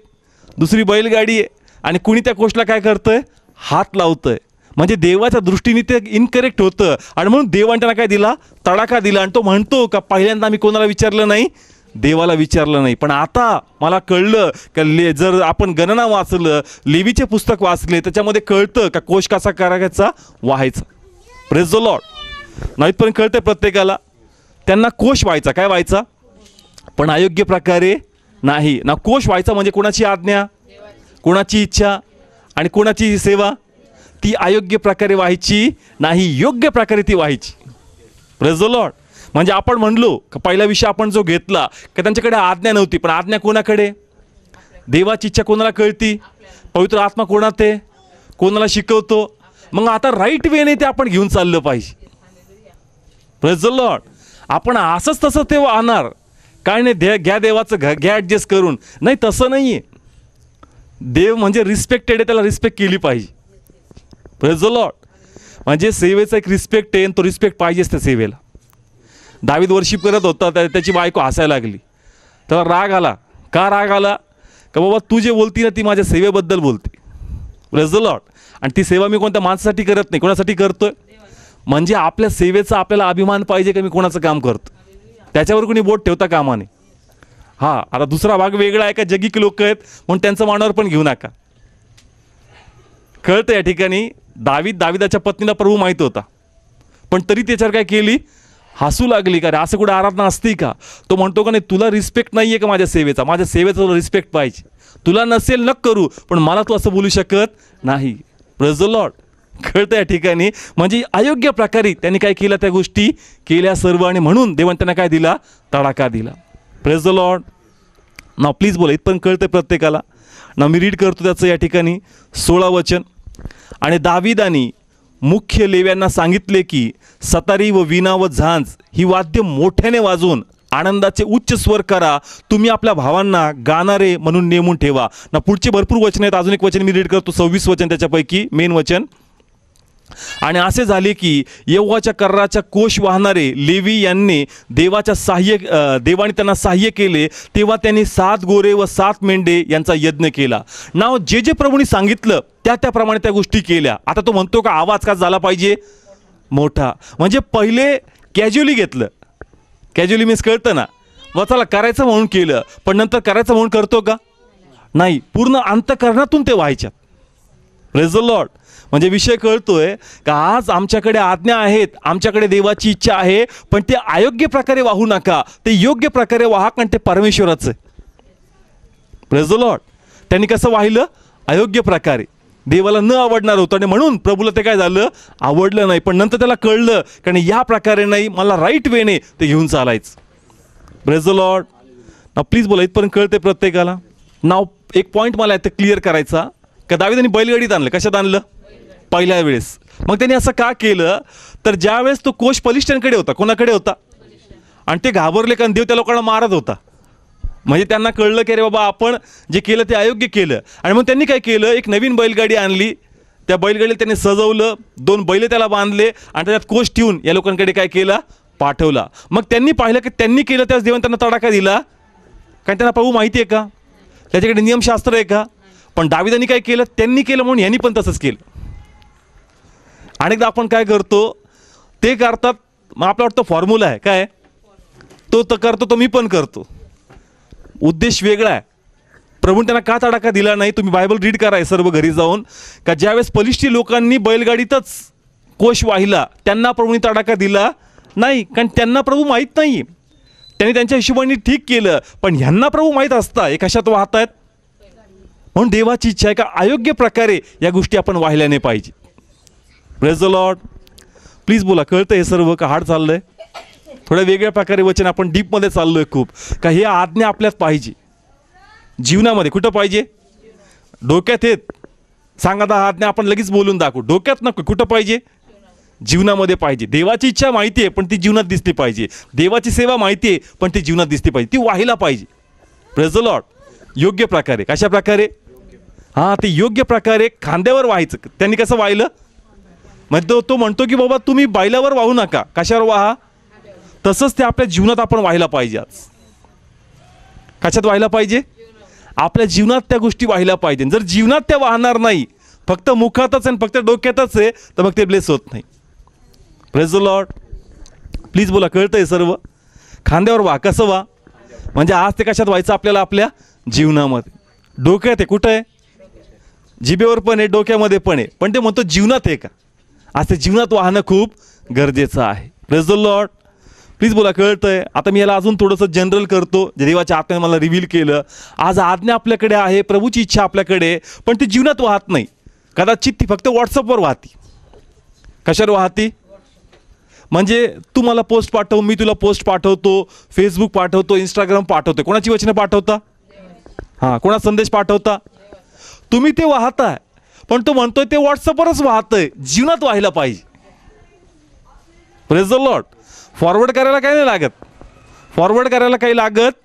दुसरी बैलगाडी आहे, आणि कुणी त्या कोशला काय करतंय? हात लावतंय. म्हणजे देवाच्या दृष्टीने ते इनकरेक्ट होतं. आणि म्हणून देवाने त्यांना काय दिला? तडाखा दिला. आणि तो म्हणतो का पहिल्यांदा आम्ही कोणाला विचारलं नाही? देवाला विचारलं नाही. पण आता मला कळलं का जर आपण गणना वाचलं, लेवीचे पुस्तक वाचले, त्याच्यामध्ये कळतं का कोश कसा करायचा? व्हायचा. Praise the Lord. नाहीत पण कळतं प्रत्येकाला. त्यांना कोश व्हायचा. काय व्हायचा? पण अयोग्य प्रकारे नाही ना. कोश व्हायचा म्हणजे कोणाची आज्ञा, कोणाची इच्छा आणि कोणाची सेवा? ती अयोग्य प्रकारे व्हायची नाही, योग्य प्रकारे ती व्हायची. Praise the Lord. म्हणजे आपण म्हणलो का पहिला विषय आपण जो घेतला का त्यांच्याकडे आज्ञा नव्हती, पण आज्ञा कोणाकडे? देवाची इच्छा कोणाला कळती? पवित्र आत्मा कोणात आहे? कोणाला शिकवतो? मग आता राईट वेने ते आपण घेऊन चाललं पाहिजे. Praise the Lord. आपण असंच तसं ते वाहणार काय नाही, घ्या देवाचं घ्या ॲडजस्ट करून. नाही, तसं नाही आहे. देव म्हणजे रिस्पेक्टेड आहे, त्याला रिस्पेक्ट केली पाहिजे. Praise the Lord. म्हणजे सेवेचा एक रिस्पेक्ट आहे, तो रिस्पेक्ट पाहिजेच त्या सेवेला. दावीद वर्शिप करत होता, त्याची बायको हसायला लागली. त्याला राग आला. का राग आला? का बाबा तू जे बोलती ना ती माझ्या सेवेबद्दल बोलते. Praise the Lord. आणि ती सेवा मी कोणत्या माणसासाठी करत नाही, कोणासाठी करतोय? म्हणजे आपल्या सेवेचा आपल्याला अभिमान पाहिजे की मी कोणाचं काम करतो. त्याच्यावर कोणी बोट ठेवता कामा नये. हां, आता दुसरा भाग वेगळा आहे का जगिक लोक आहेत म्हणून त्यांचं मानावर पण घेऊ नका. कळतं या ठिकाणी. दाविदाच्या पत्नीला प्रभू माहीत होता, पण तरी त्याच्यावर काय केली? हसू लागली. का रे असं कुठं आराधना असते का? तो म्हणतो का नाही, तुला रिस्पेक्ट नाही आहे का माझ्या सेवेचा? माझ्या सेवेचा तुला रिस्पेक्ट पाहिजे. तुला नसेल नक करू, पण मला तू असं बोलू शकत नाही. Praise the Lord. कळतं या ठिकाणी. म्हणजे अयोग्य प्रकारे त्यांनी काय केलं? त्या गोष्टी केल्या सर्व, आणि म्हणून देवाने त्यांना काय दिला? तडाखा दिला. Praise the Lord. ना प्लीज बोला, इथपर्यंत कळतं प्रत्येकाला ना. मी रीड करतो त्याचं या ठिकाणी 16 वचन. आणि दाविदानी मुख्य लेव्यांना सांगितले की सतारी व वीणा व झांज ही वाद्य मोठ्याने वाजवून आनंदाचे उच्च स्वर करा. तुम्ही आपल्या भावांना गाणारे म्हणून नेमून ठेवा. ना पुढचे भरपूर वचन आहेत. अजून एक वचन मी रीड करतो, 26 वचन त्याच्यापैकी मेन वचन. आणि असे झाले की यहोवाच्या कराराचा कोश वाहणारे लेवी यांनी देवाने त्यांना सहाय्य केले. तेव्हा त्यांनी 7 गोरे व 7 मेंढे यांचा यज्ञ केला. नाव जे प्रभूंनी सांगितलं त्याप्रमाणे त्या गोष्टी केल्या. आता तो म्हणतो का आवाज का झाला पाहिजे? मोठा. म्हणजे पहिले कॅज्युअली घेतलं. कॅज्युअली मीन्स कळतं ना, व चला करायचं म्हणून केलं, पण नंतर करायचं म्हणून करतो का? नाही. पूर्ण अंतःकरणातून ते व्हायच्यात. Praise the Lord. म्हणजे विषय कळतोय का आज आमच्याकडे आज्ञा आहेत, आमच्याकडे देवाची इच्छा आहे, पण ते अयोग्य प्रकारे वाहू नका. ते योग्य प्रकारे वाहा, कारण ते परमेश्वराचं आहे. Praise the Lord. त्यांनी कसं वाहिलं? अयोग्य प्रकारे. देवाला न आवडणार होतं, आणि म्हणून प्रभूला ते काय झालं? आवडलं नाही. पण नंतर त्याला कळलं कारण या प्रकारे नाही, मला राईट वेने ते घेऊन चालायचं. Praise the Lord. ना प्लीज बोला, इथपर्यंत कळते प्रत्येकाला. नाव एक पॉईंट मला ते क्लिअर करायचा का दाविदांनी बैलगाडीत आणलं. कशात आणलं? पहिल्या वेळेस. मग त्यांनी असं का केलं? तर ज्या वेळेस तो कोश पलिष्ठांकडे होता. कोणाकडे होता? आणि ते घाबरले कारण देव त्या लोकांना मारत होता. म्हणजे त्यांना कळलं की अरे बाबा आपण जे केलं ते अयोग्य केलं. आणि मग त्यांनी काय केलं? एक नवीन बैलगाडी आणली. त्या बैलगाडीला त्यांनी सजवलं, 2 बैल त्याला बांधले, आणि त्याच्यात कोश ठेवून या लोकांकडे काय केला? पाठवला. मग त्यांनी पाहिलं की त्यांनी केलं त्याच देवाने त्यांना तडाखा दिला. कारण त्यांना प्रभू माहिती आहे का? त्याच्याकडे नियमशास्त्र आहे का? पण दाविदांनी काय केलं? त्यांनी केलं म्हणून यांनी पण तसंच केलं. अनेकदा आपण काय करतो? ते करतात, मग आपला वाटतं फॉर्म्युला आहे काय? तो करतो तो मी पण करतो. उद्देश वेगळा आहे. प्रभूने त्यांना का तडाखा दिला नाही? तुम्ही बायबल रीड कराय सर्व घरी जाऊन. का ज्यावेळेस पलिष्ठी लोकांनी बैलगाडीतच कोश वाहिला त्यांना प्रभूने तडाखा दिला नाही, कारण त्यांना प्रभू माहीत नाही. त्यांनी त्यांच्या हिशोबाने ठीक केलं, पण ह्यांना प्रभू माहीत असता हे कशात वाहत आहेत. म्हणून देवाची इच्छा आहे का अयोग्य प्रकारे या गोष्टी आपण वाहिल्या नाही पाहिजे. Praise the Lord. प्लीज बोला, कळतं हे सर्व का हार्ड चाललं आहे? थोड्या वेगळ्या प्रकारे वचन आपण डीपमध्ये चाललो आहे खूप. का हे आज्ञा आपल्यात पाहिजे जीवनामध्ये. कुठं पाहिजे? डोक्यात येत सांगा हा आज्ञा आपण लगेच बोलून दाखवू. डोक्यात नको, कुठं पाहिजे? जीवनामध्ये पाहिजे. देवाची इच्छा माहिती आहे पण ती जीवनात दिसली पाहिजे. देवाची सेवा माहिती आहे पण ती जीवनात दिसली पाहिजे. ती व्हायला पाहिजे. Praise the Lord. योग्य प्रकारे. कशा प्रकारे? हां, ते योग्य प्रकारे खांद्यावर व्हायचं. त्यांनी कसं वाहिलं? म्हणजे तो म्हणतो की बाबा तुम्ही बैलावर वाहू नका, कशावर वाहा. तसंच ते आपल्या जीवनात आपण व्हायला पाहिजे. आज कशात व्हायला पाहिजे? आपल्या जीवनात त्या गोष्टी व्हायला पाहिजे. जर जीवनात त्या वाहणार नाही, फक्त मुखातच आणि फक्त डोक्यातच आहे, तर मग ते ब्लेस होत नाही. Praise the Lord. प्लीज बोला, कळतंय सर्व? खांद्यावर व्हा. कसं व्हा? म्हणजे आज ते कशात व्हायचं आपल्याला? आपल्या जीवनामध्ये. डोक्यात आहे, कुठं आहे? जिभेवर पण आहे, डोक्यामध्ये पण आहे, पण ते म्हणतो जीवनात आहे का? आज ते जीवनात वाहणं खूप गरजेचं आहे. Praise the Lord. प्लीज बोला, कळतंय? आता मी याला अजून थोडंसं जनरल करतो, जे देवाच्या आत्म्याने मला रिव्हील केलं. आज आज्ञा आपल्याकडे आहे, प्रभूची इच्छा आपल्याकडे, पण ती जीवनात वाहत नाही. कदाचित ती फक्त व्हॉट्सअपवर वाहती. कशावर वाहती? म्हणजे तू मला पोस्ट पाठव, मी तुला पोस्ट पाठवतो, फेसबुक पाठवतो, इंस्टाग्राम पाठवतो. कोणाची वचनं पाठवता? हां, कोणाचा संदेश पाठवता? तुम्ही ते वाहताय, पण तो म्हणतोय ते व्हॉट्सअपवरच वाहतंय, जीवनात व्हायला पाहिजे. Praise the Lord. फॉरवर्ड करायला काही नाही लागत, फॉरवर्ड करायला काही लागत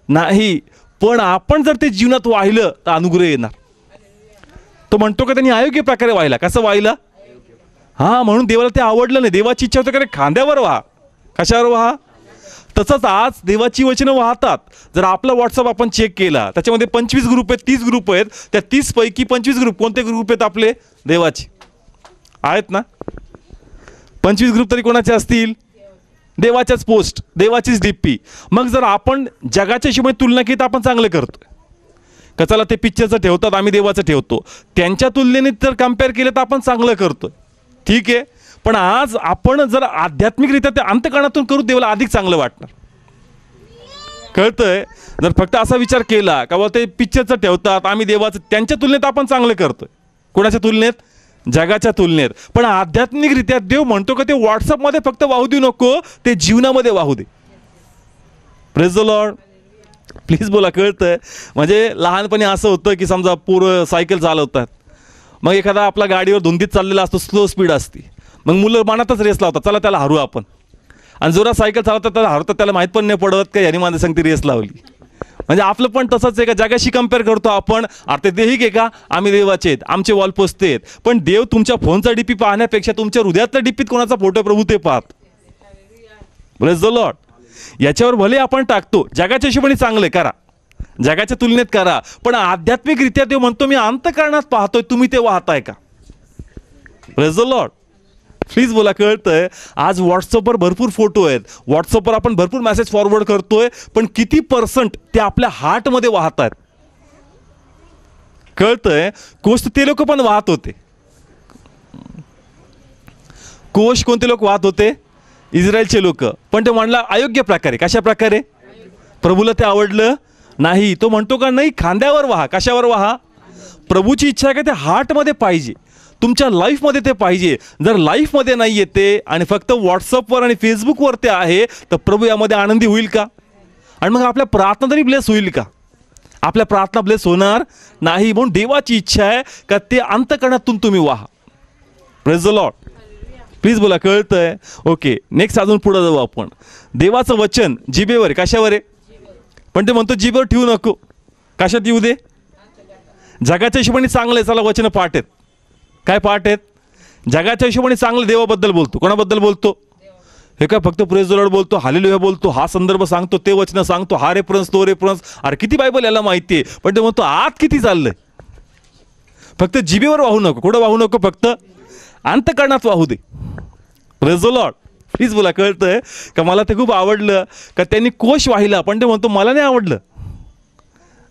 नाही, पण आपण जर ते जीवनात वाहिलं तर अनुग्रह येणार. तो म्हणतो का त्यांनी अयोग्य प्रकारे वाहिला. कसं वाहिला? हां, म्हणून देवाला ते आवडलं नाही. देवाची इच्छा होती का खांद्यावर व्हा. कशावर व्हा? तसंच आज देवाची वचनं वाहतात. जर आपला व्हॉट्सअप आपण चेक केला, त्याच्यामध्ये 25 ग्रुप आहेत, 30 ग्रुप आहेत. त्या 30 पैकी 25 ग्रुप कोणते ग्रुप आहेत? आपले देवाचे आहेत ना. 25 ग्रुप तरी कोणाचे असतील? देवाच्याच पोस्ट, देवाचीच डीपी. मग जर आपण जगाच्या हिशोबाने तुलना केली तर आपण चांगलं करतोय का? चला, ते पिक्चरचं ठेवतात, आम्ही देवाचं ठेवतो. त्यांच्या तुलनेने जर कम्पेअर केलं तर आपण चांगलं करतोय, ठीक आहे. पण आज आपण जर आध्यात्मिकरित्या ते अंतःकरणातून करू, देवाला अधिक चांगलं वाटणार. कळतंय? जर फक्त असा विचार केला का बाबा ते पिक्चरचं ठेवतात, आम्ही देवाचं, त्यांच्या तुलनेत आपण चांगलं करतोय. कोणाच्या तुलनेत? जगाच्या तुलनेत. पण आध्यात्मिकरित्या देव म्हणतो का ते व्हॉट्सअपमध्ये फक्त वाहू देऊ नको, ते जीवनामध्ये वाहू दे. Praise the Lord. प्लीज बोला, कळतंय? म्हणजे लहानपणी असं होतं की समजा पोरं सायकल चालवतात, मग एखादा आपला गाडीवर धुंदीत चाललेला असतो, स्लो स्पीड असते, मग मुलं मनातच रेस लावतात, चला त्याला हरू आपण. आणि जोरात सायकल चालवतात त्याला हरवतात, त्याला माहीत पण नाही पडत का याने माझ्या सांगते रेस लावली. म्हणजे आपलं पण तसंच आहे का? जगाशी कम्पेअर करतो आपण. अरे ते ठीक आहे का? आम्ही देवाचे आहेत, आमचे वॉल पोस्ट आहेत. पण देव तुमच्या फोनचा डीपी पाहण्यापेक्षा तुमच्या हृदयातल्या डीपीत कोणाचा फोटो प्रभू ते पाहत. Praise the Lord. याच्यावर भले आपण टाकतो, जगाच्या हिशोबाने चांगले करा, जगाच्या तुलनेत करा, पण आध्यात्मिकरित्या देव म्हणतो मी अंतःकरणात पाहतोय, तुम्ही ते वाहताय का? Praise the Lord. प्लीज बोला, कळतंय? आज व्हॉट्सअपवर भरपूर फोटो आहेत, व्हॉट्सअपवर आपण भरपूर मेसेज फॉरवर्ड करतोय, पण किती % ते आपल्या हार्टमध्ये वाहत आहेत? कळतंय? कोष ते लोक पण वाहत होते. कोष कोणते लोक वाहत होते? इस्रायलचे लोक. पण ते म्हणला अयोग्य प्रकारे. कशा प्रकारे? प्रभूला ते आवडलं नाही. तो म्हणतो का नाही, खांद्यावर वाहा. कशावर वाहा? प्रभूची इच्छा आहे का ते हार्टमध्ये पाहिजे, तुमच्या लाईफमध्ये ते पाहिजे. जर लाईफमध्ये नाही येते आणि फक्त व्हॉट्सअपवर आणि फेसबुकवर ते आहे, तर प्रभू यामध्ये आनंदी होईल का? आणि मग आपल्या प्रार्थना तरी ब्लेस होईल का? आपल्या प्रार्थना ब्लेस होणार नाही. म्हणून देवाची इच्छा आहे का ते अंतःकरणातून तुम्ही वाहा. Praise the Lord. प्लीज बोला, कळतंय? ओके, नेक्स्ट अजून पुढे जाऊ आपण. देवाचं वचन जिभेवर आहे. कशावर आहे? पण ते म्हणतो जिभेवर ठेवू नको. कशात येऊ दे? जगाच्या हिशोबाने चांगलं आहे, चला वचनं पाठ आहेत. काय पाठ आहेत? जगाच्या हिशोबाने चांगलं देवाबद्दल बोलतो. कोणाबद्दल बोलतो? हे काय फक्त प्रेज द लॉर्ड बोलतो, हालेलुया बोलतो, हा संदर्भ सांगतो, ते वचनं सांगतो, हा रेफरन्स, तो रेफरन्स. अरे किती बायबल याला माहिती आहे, पण ते म्हणतो आत किती चाललंय. फक्त जिभेवर वाहू नको. कुठं वाहू नको? फक्त अंतःकरणात वाहू दे. Praise the Lord. प्लीज बोला, कळतंय का? मला ते खूप आवडलं का त्यांनी कोश वाहिला, पण ते म्हणतो मला नाही आवडलं.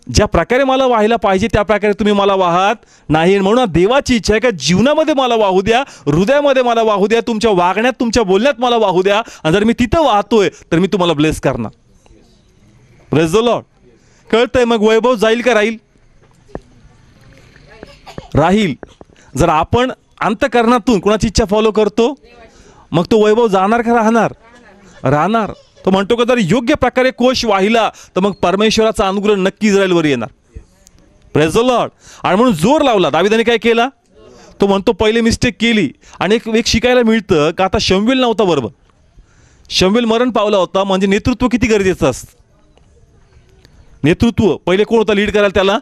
ज्या प्रकारे मला वाहायला पाहिजे त्या प्रकारे तुम्ही मला वाहत नाही. म्हणून देवाची इच्छा आहे का जीवनामध्ये मला वाहू द्या, हृदयामध्ये मला वाहू द्या, तुमच्या वागण्यात, तुमच्या बोलण्यात मला वाहू द्या. आणि जर मी तिथं वाहतोय तर मी तुम्हाला ब्लेस करणार. Praise the Lord. कळतंय? मग वैभव जाईल का राहील? राहील. जर आपण अंतःकरणातून कोणाची इच्छा फॉलो करतो, मग तो वैभव जाणार का राहणार? राहणार. तो म्हणतो का जर योग्य प्रकारे कोश वाहिला तर मग परमेश्वराचा अनुग्रह नक्की इस्रायलवर येणार. Praise the Lord. आणि म्हणून जोर लावला. दाविदाने काय केला? तो म्हणतो पहिले मिस्टेक केली. आणि एक शिकायला मिळतं का आता शमूएल नव्हता बरोबर, शमूएल मरण पावला होता. म्हणजे नेतृत्व किती गरजेचं असतं. नेतृत्व पहिले कोण होता लीड करायला? त्याला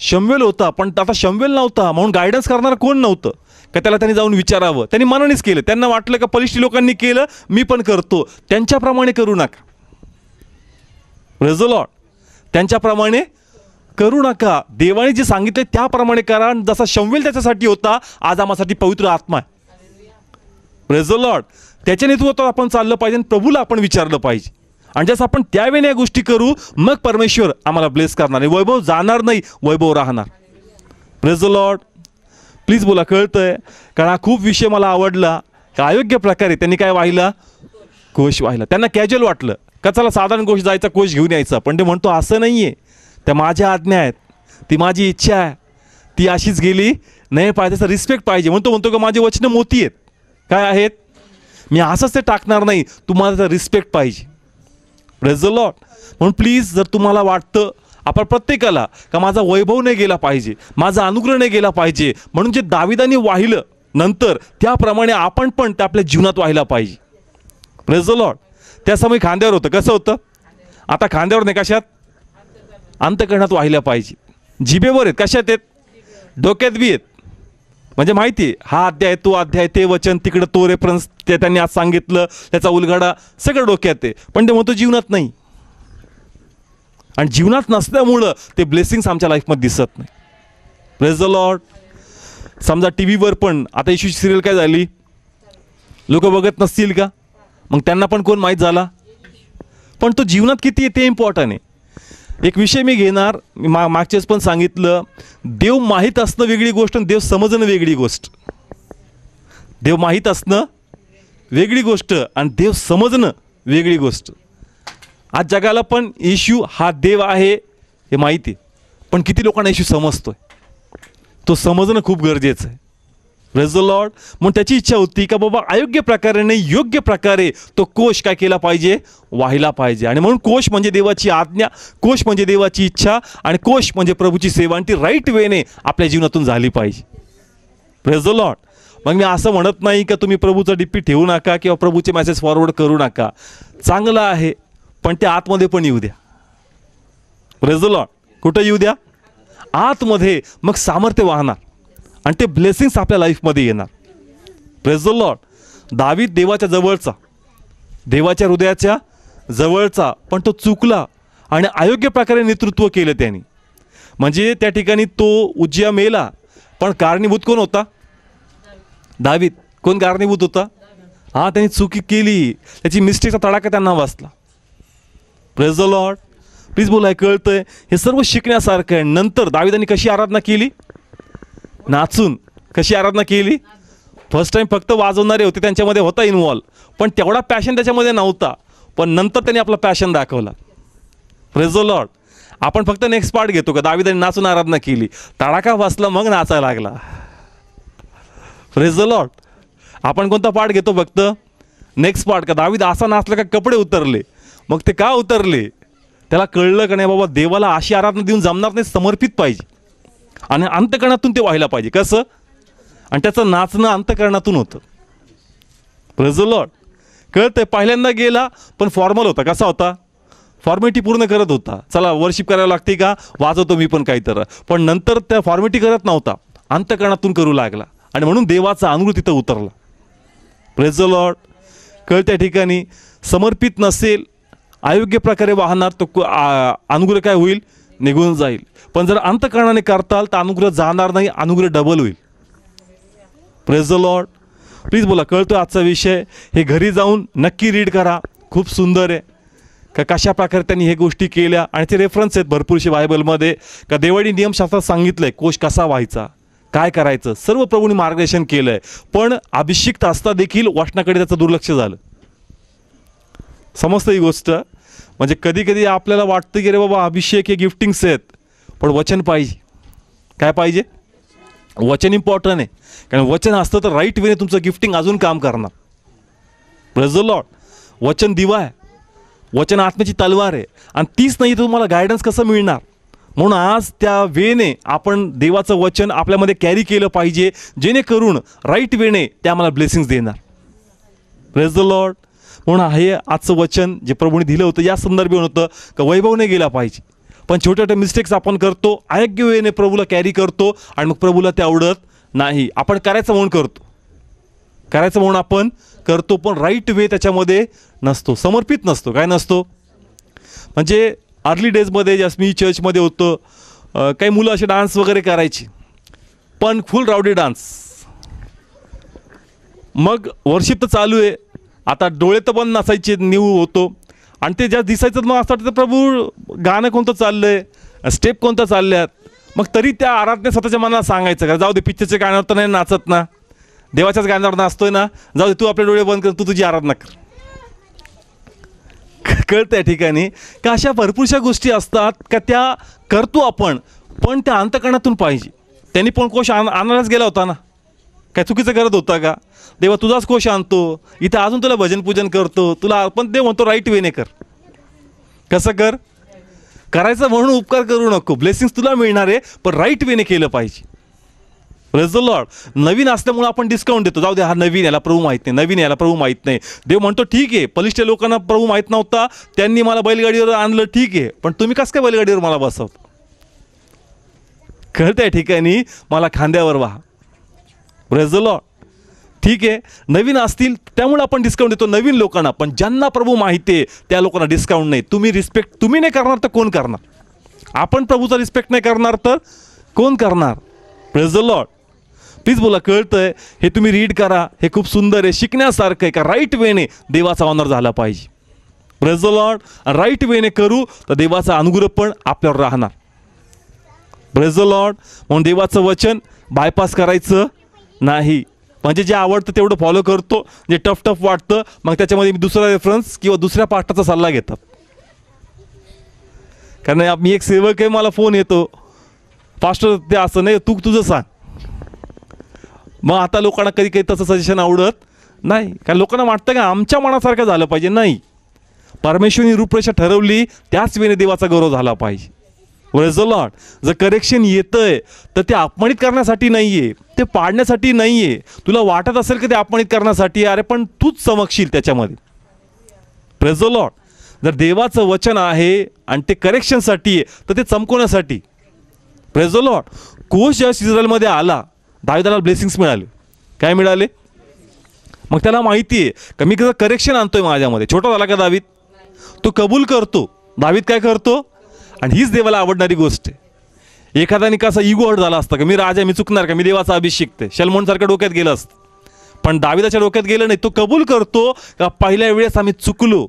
शम्वेल होता, पण आता शम्वेल नव्हता म्हणून गायडन्स करणारा कोण नव्हतं का त्याला त्यांनी जाऊन विचारावं. त्यांनी मनानेच केलं. त्यांना वाटलं का पलिष्ठी लोकांनी केलं मी पण करतो. त्यांच्याप्रमाणे करू नका. Praise the Lord. त्यांच्याप्रमाणे करू नका. देवाने जे सांगितले त्याप्रमाणे करा. जसा शम्वेल त्याच्यासाठी होता, आज आम्हासाठी पवित्र आत्मा आहे. Praise the Lord. त्याच्या नेतृत्वात आपण चाललं पाहिजे आणि प्रभूला आपण विचारलं पाहिजे. आणि जसं आपण त्यावेळी या गोष्टी करू मग परमेश्वर आम्हाला ब्लेस करणार. वैभव जाणार नाही, वैभव राहणार. Praise the Lord. प्लीज बोला, कळतंय? कारण हा खूप विषय मला आवडला. का अयोग्य प्रकारे त्यांनी काय वाहिला? कोश वाहिला. त्यांना कॅज्युअल वाटलं का चला साधारण गोष्ट जायचा, कोश घेऊन यायचा. पण ते म्हणतो असं नाही आहे. त्या माझ्या आज्ञा आहेत, ती माझी इच्छा आहे, ती अशीच गेली नाही पाहिजे. त्याचा रिस्पेक्ट पाहिजे. म्हणतो का माझे वचनं मोठी आहेत. काय आहेत? मी असंच ते टाकणार नाही, तुम्हाला त्याचा रिस्पेक्ट पाहिजे. Praise the Lord. म्हणून प्लीज जर तुम्हाला वाटतं आपण प्रत्येकाला का माझा वैभव नाही गेला पाहिजे, माझा अनुग्रह नाही गेला पाहिजे, म्हणून जे दाविदाने वाहिलं नंतर त्याप्रमाणे आपण पण ते आपल्या जीवनात वाहिला पाहिजे. Praise the Lord. त्या समय खांद्यावर होतं. कसं होतं? आता खांद्यावर नाही, कशात? अंतःकरणात वाहिल्या पाहिजे. जिभेवर आहेत. कशात आहेत? डोक्यात बी आहेत. म्हणजे माहिती आहे हा अध्याय, तो अध्याय, ते वचन, तिकडं तो रेफरन्स, ते त्यांनी आज सांगितलं, त्याचा उलगडा सगळं डोक्यात आहे. पण ते म्हणतो जीवनात नाही. आणि जीवनात नसल्यामुळं ते ब्लेसिंग्स आमच्या लाईफमध्ये दिसत नाही. Praise the Lord. समजा टी व्हीवर पण आता येशूची सिरियल काय झाली, लोक बघत नसतील का? मग त्यांना पण कोण माहीत झाला? पण तो जीवनात किती आहे ते इम्पॉर्टंट आहे. एक विषय मी घेणार, मी मागच्याच पण सांगितलं, देव माहीत असणं वेगळी गोष्ट आणि देव समजणं वेगळी गोष्ट. देव माहीत असणं वेगळी गोष्ट आणि देव समजणं वेगळी गोष्ट. आज जगाला पण येशू हा देव आहे हे माहिती आहे, पण किती लोकांना येशू समजतोय? तो समजणं खूप गरजेचं आहे. Praise the Lord. म्हणून त्याची इच्छा होती का बाबा अयोग्य प्रकारे नाही, योग्य प्रकारे तो कोश काय केला पाहिजे? वाहिला पाहिजे. आणि म्हणून कोश म्हणजे देवाची आज्ञा, कोश म्हणजे देवाची इच्छा, आणि कोश म्हणजे प्रभूची सेवा, आणि ती राईट वेने आपल्या जीवनातून झाली पाहिजे. Praise the Lord. मग मी असं म्हणत नाही का तुम्ही प्रभूचा डीपी ठेवू नका किंवा प्रभूचे मेसेज फॉरवर्ड करू नका. चांगलं आहे, पण ते आतमध्ये पण येऊ द्या. Praise the Lord. कुठं येऊ द्या? आतमध्ये. मग सामर्थ्य वाहणार आणि ते ब्लेसिंग्स आपल्या लाईफमध्ये येणार. Praise the Lord. दावीद देवाच्या जवळचा, देवाच्या हृदयाच्या जवळचा, पण तो चुकला आणि अयोग्य प्रकारे नेतृत्व केलं त्यांनी. म्हणजे त्या ठिकाणी तो उज्जिया मेला, पण कारणीभूत कोण होता? दावीद. कोण कारणीभूत होता? हां, त्यांनी चुकी केली, त्याची मिस्टेकचा तडाखा त्यांना वाचला. Praise the Lord. प्लीज बोलाय, कळतंय? हे सर्व शिकण्यासारखं आहे. नंतर दावीदांनी कशी आराधना केली? नाचून. कशी आराधना केली? फर्स्ट टाईम फक्त वाजवणारे होते, त्यांच्यामध्ये होता इन्व्हॉल्व, पण तेवढा पॅशन त्याच्यामध्ये नव्हता. पण नंतर त्यांनी आपला पॅशन दाखवला. Praise the Lord. आपण फक्त नेक्स्ट पार्ट घेतो का दावीदांनी नाचून आराधना केली, तडाखा वाचला, मग नाचायला लागला. Praise the Lord. आपण कोणता पार्ट घेतो? फक्त नेक्स्ट पार्ट. का दावीद असा नाचला का कपडे उतरले. मग ते का उतरले? त्याला कळलं का नाही बाबा देवाला अशी आराधना देऊन जमणार नाही, समर्पित पाहिजे आणि अंतःकरणातून ते व्हायला पाहिजे. कसं? आणि त्याचं नाचणं अंतःकरणातून होतं. Praise the Lord. कळतंय? पहिल्यांदा गेला पण फॉर्मल होता. कसा होता? फॉर्मॅलिटी पूर्ण करत होता. चला वर्शिप करावं लागते का, वाजवतो मी पण काहीतरी. पण नंतर त्या फॉर्मॅलिटी करत नव्हता, अंतःकरणातून करू लागला आणि म्हणून देवाचा अनुग्रह तिथं उतरला. Praise the Lord. कळत्या ठिकाणी समर्पित नसेल, अयोग्य प्रकारे वाहणार, तो अनुग्रह काय होईल? निघून जाईल. पण जर अंतःकरणाने करताल तर अनुग्रह जाणार नाही, अनुग्रह डबल होईल. Praise the Lord. प्लीज बोला, कळतो आजचा विषय? हे घरी जाऊन नक्की रीड करा, खूप सुंदर आहे. का कशा प्रकारे त्यांनी हे गोष्टी केल्या आणि ते रेफरन्स आहेत भरपूरशे बायबलमध्ये. का देवानी नियमशास्त्रात सांगितलं आहे कोश कसा व्हायचा, काय करायचं, सर्व प्रभूंनी मार्गदर्शन केलं आहे. पण अभिषिक्त असता देखील वचनाकडे त्याचं दुर्लक्ष झालं. समजतं ही गोष्ट? म्हणजे कधी कधी आपल्याला वाटतं की रे बाबा अभिषेक हे गिफ्टिंग्स आहेत, पण वचन पाहिजे. काय पाहिजे? वचन इम्पॉर्टंट आहे. कारण वचन असतं तर राईट वेने तुमचं गिफ्टिंग अजून काम करणार. Praise the Lord. वचन दिवा आहे, वचन आत्म्याची तलवार आहे, आणि तीच नाही तर तुम्हाला गायडन्स कसं मिळणार? म्हणून आज त्या वेने आपण देवाचं वचन आपल्यामध्ये कॅरी केलं पाहिजे, जेणेकरून राईट वेने ते आम्हाला ब्लेसिंग्स देणार. Praise the Lord. म्हणून हे आजचं वचन जे प्रभूने दिलं होतं या संदर्भात होतं का वैभव नाही गेला पाहिजे, पण छोट्या छोट्या मिस्टेक्स आपण करतो, अयोग्य वेने प्रभूला कॅरी करतो आणि मग प्रभूला ते आवडत नाही. आपण करायचं म्हणून करतो, करायचं म्हणून आपण करतो, पण राईट वे त्याच्यामध्ये नसतो, समर्पित नसतो. काय नसतो म्हणजे अर्ली डेजमध्ये ज्यास मी चर्चमध्ये होतो, काही मुलं असे डान्स वगैरे करायची, पण फुल रावडी डान्स. मग वर्शिप तर चालू आहे, आता डोळे तर बंद नसायचे, न्यू होतो आणि ते ज्या दिसायचं मग असं वाटतं प्रभू गाणं कोणतं चाललं आहे, स्टेप कोणतं चालल्यात. मग तरी त्या आराधने स्वतःच्या मनाला सांगायचं का जाऊ दे, पिक्चरच्या गाण्यावर तर नाही नाचत ना, देवाच्याच गाण्यावर नाचतोय ना, जाऊ दे, तू आपले डोळे बंद कर, तू तुझी आराधना कर. कळतं या ठिकाणी का अशा भरपूरशा गोष्टी असतात का त्या करतो आपण, पण त्या अंतकरणातून पाहिजे. त्यांनी पण कोश आणायलाच गेला होता ना, काय चुकीचं करत होता का? देवा तुझाच कोश आणतो, इथं अजून तुला भजन पूजन करतो, तुला पण ते म्हणतो राईट वेने कर. कसं कर? करायचं म्हणून उपकार करू नको, ब्लेसिंग्स तुला मिळणार आहे, पण राईट वेने केलं पाहिजे. Praise the Lord. नवीन असल्यामुळे आपण डिस्काउंट देतो, जाऊ दे हा नवीन, याला प्रभू माहीत नाही, नवीन याला प्रभू माहीत नाही. देव म्हणतो ठीक आहे, बलिष्ठ लोकांना प्रभू माहीत नव्हता, त्यांनी मला बैलगाडीवर आणलं, ठीक आहे, पण तुम्ही कसं काय बैलगाडीवर मला बसवता? कळतं या ठिकाणी मला खांद्यावर व्हा. Praise the Lord. ठीक आहे, नवीन असतील त्यामुळे आपण डिस्काउंट देतो नवीन लोकांना, पण ज्यांना प्रभू माहिती आहे त्या लोकांना डिस्काउंट नाही. तुम्ही रिस्पेक्ट तुम्ही नाही करणार तर कोण करणार? आपण प्रभूचा रिस्पेक्ट नाही करणार तर कोण करणार? Praise the Lord. प्लीज बोला, कळतंय? हे तुम्ही रीड करा, हे खूप सुंदर आहे, शिकण्यासारखं आहे का राईट वेने देवाचा ऑनर झाला पाहिजे. Praise the Lord. राईट वेने करू तर देवाचा अनुग्रह पण आपल्यावर राहणार. Praise the Lord. म्हणून देवाचं वचन बायपास करायचं नाही. म्हणजे जे आवडतं तेवढं फॉलो करतो, जे टफ वाटतं मग त्याच्यामध्ये मी दुसरा रेफरन्स किंवा दुसऱ्या पाठाचा सल्ला घेतात. कारण मी एक सेवक आहे, मला फोन येतो, पास्टर ते असं नाही, तू तुझं सांग. मग आता लोकांना कधी काही तसं सजेशन आवडत नाही, कारण लोकांना वाटतं का आमच्या मनासारखं झालं पाहिजे. नाही, परमेश्वरनी रूपरेषा ठरवली त्याच वेळी देवाचा गौरव झाला पाहिजे. Praise the Lord. जर करेक्शन येतंय तर ते अपमानित करण्यासाठी नाही आहे, ते पाडण्यासाठी नाही आहे. तुला वाटत असेल की ते अपमानित करण्यासाठी, अरे पण तूच चमकशील त्याच्यामध्ये. Praise the Lord. जर देवाचं वचन आहे आणि ते करेक्शनसाठी आहे तर ते चमकवण्यासाठी. Praise the Lord. कोश ज्या इस्रायलमध्ये आला, दाविदाला ब्लेसिंग्स मिळाले. काय मिळाले? मग त्याला माहिती आहे का मी कसं करेक्शन आणतोय माझ्यामध्ये. छोटा झाला का दावीद? तो कबूल करतो. दावीद काय करतो? आणि हीच देवाला आवडणारी गोष्ट आहे. एखाद्याने कसा इगो हट झाला असता का मी राजा, मी चुकणार का, मी देवाचा अभिषेक, शलमोनसारखं डोक्यात गेलं असतं, पण दाविदाच्या डोक्यात गेलं नाही. तो कबूल करतो का पहिल्या वेळेस आम्ही चुकलो.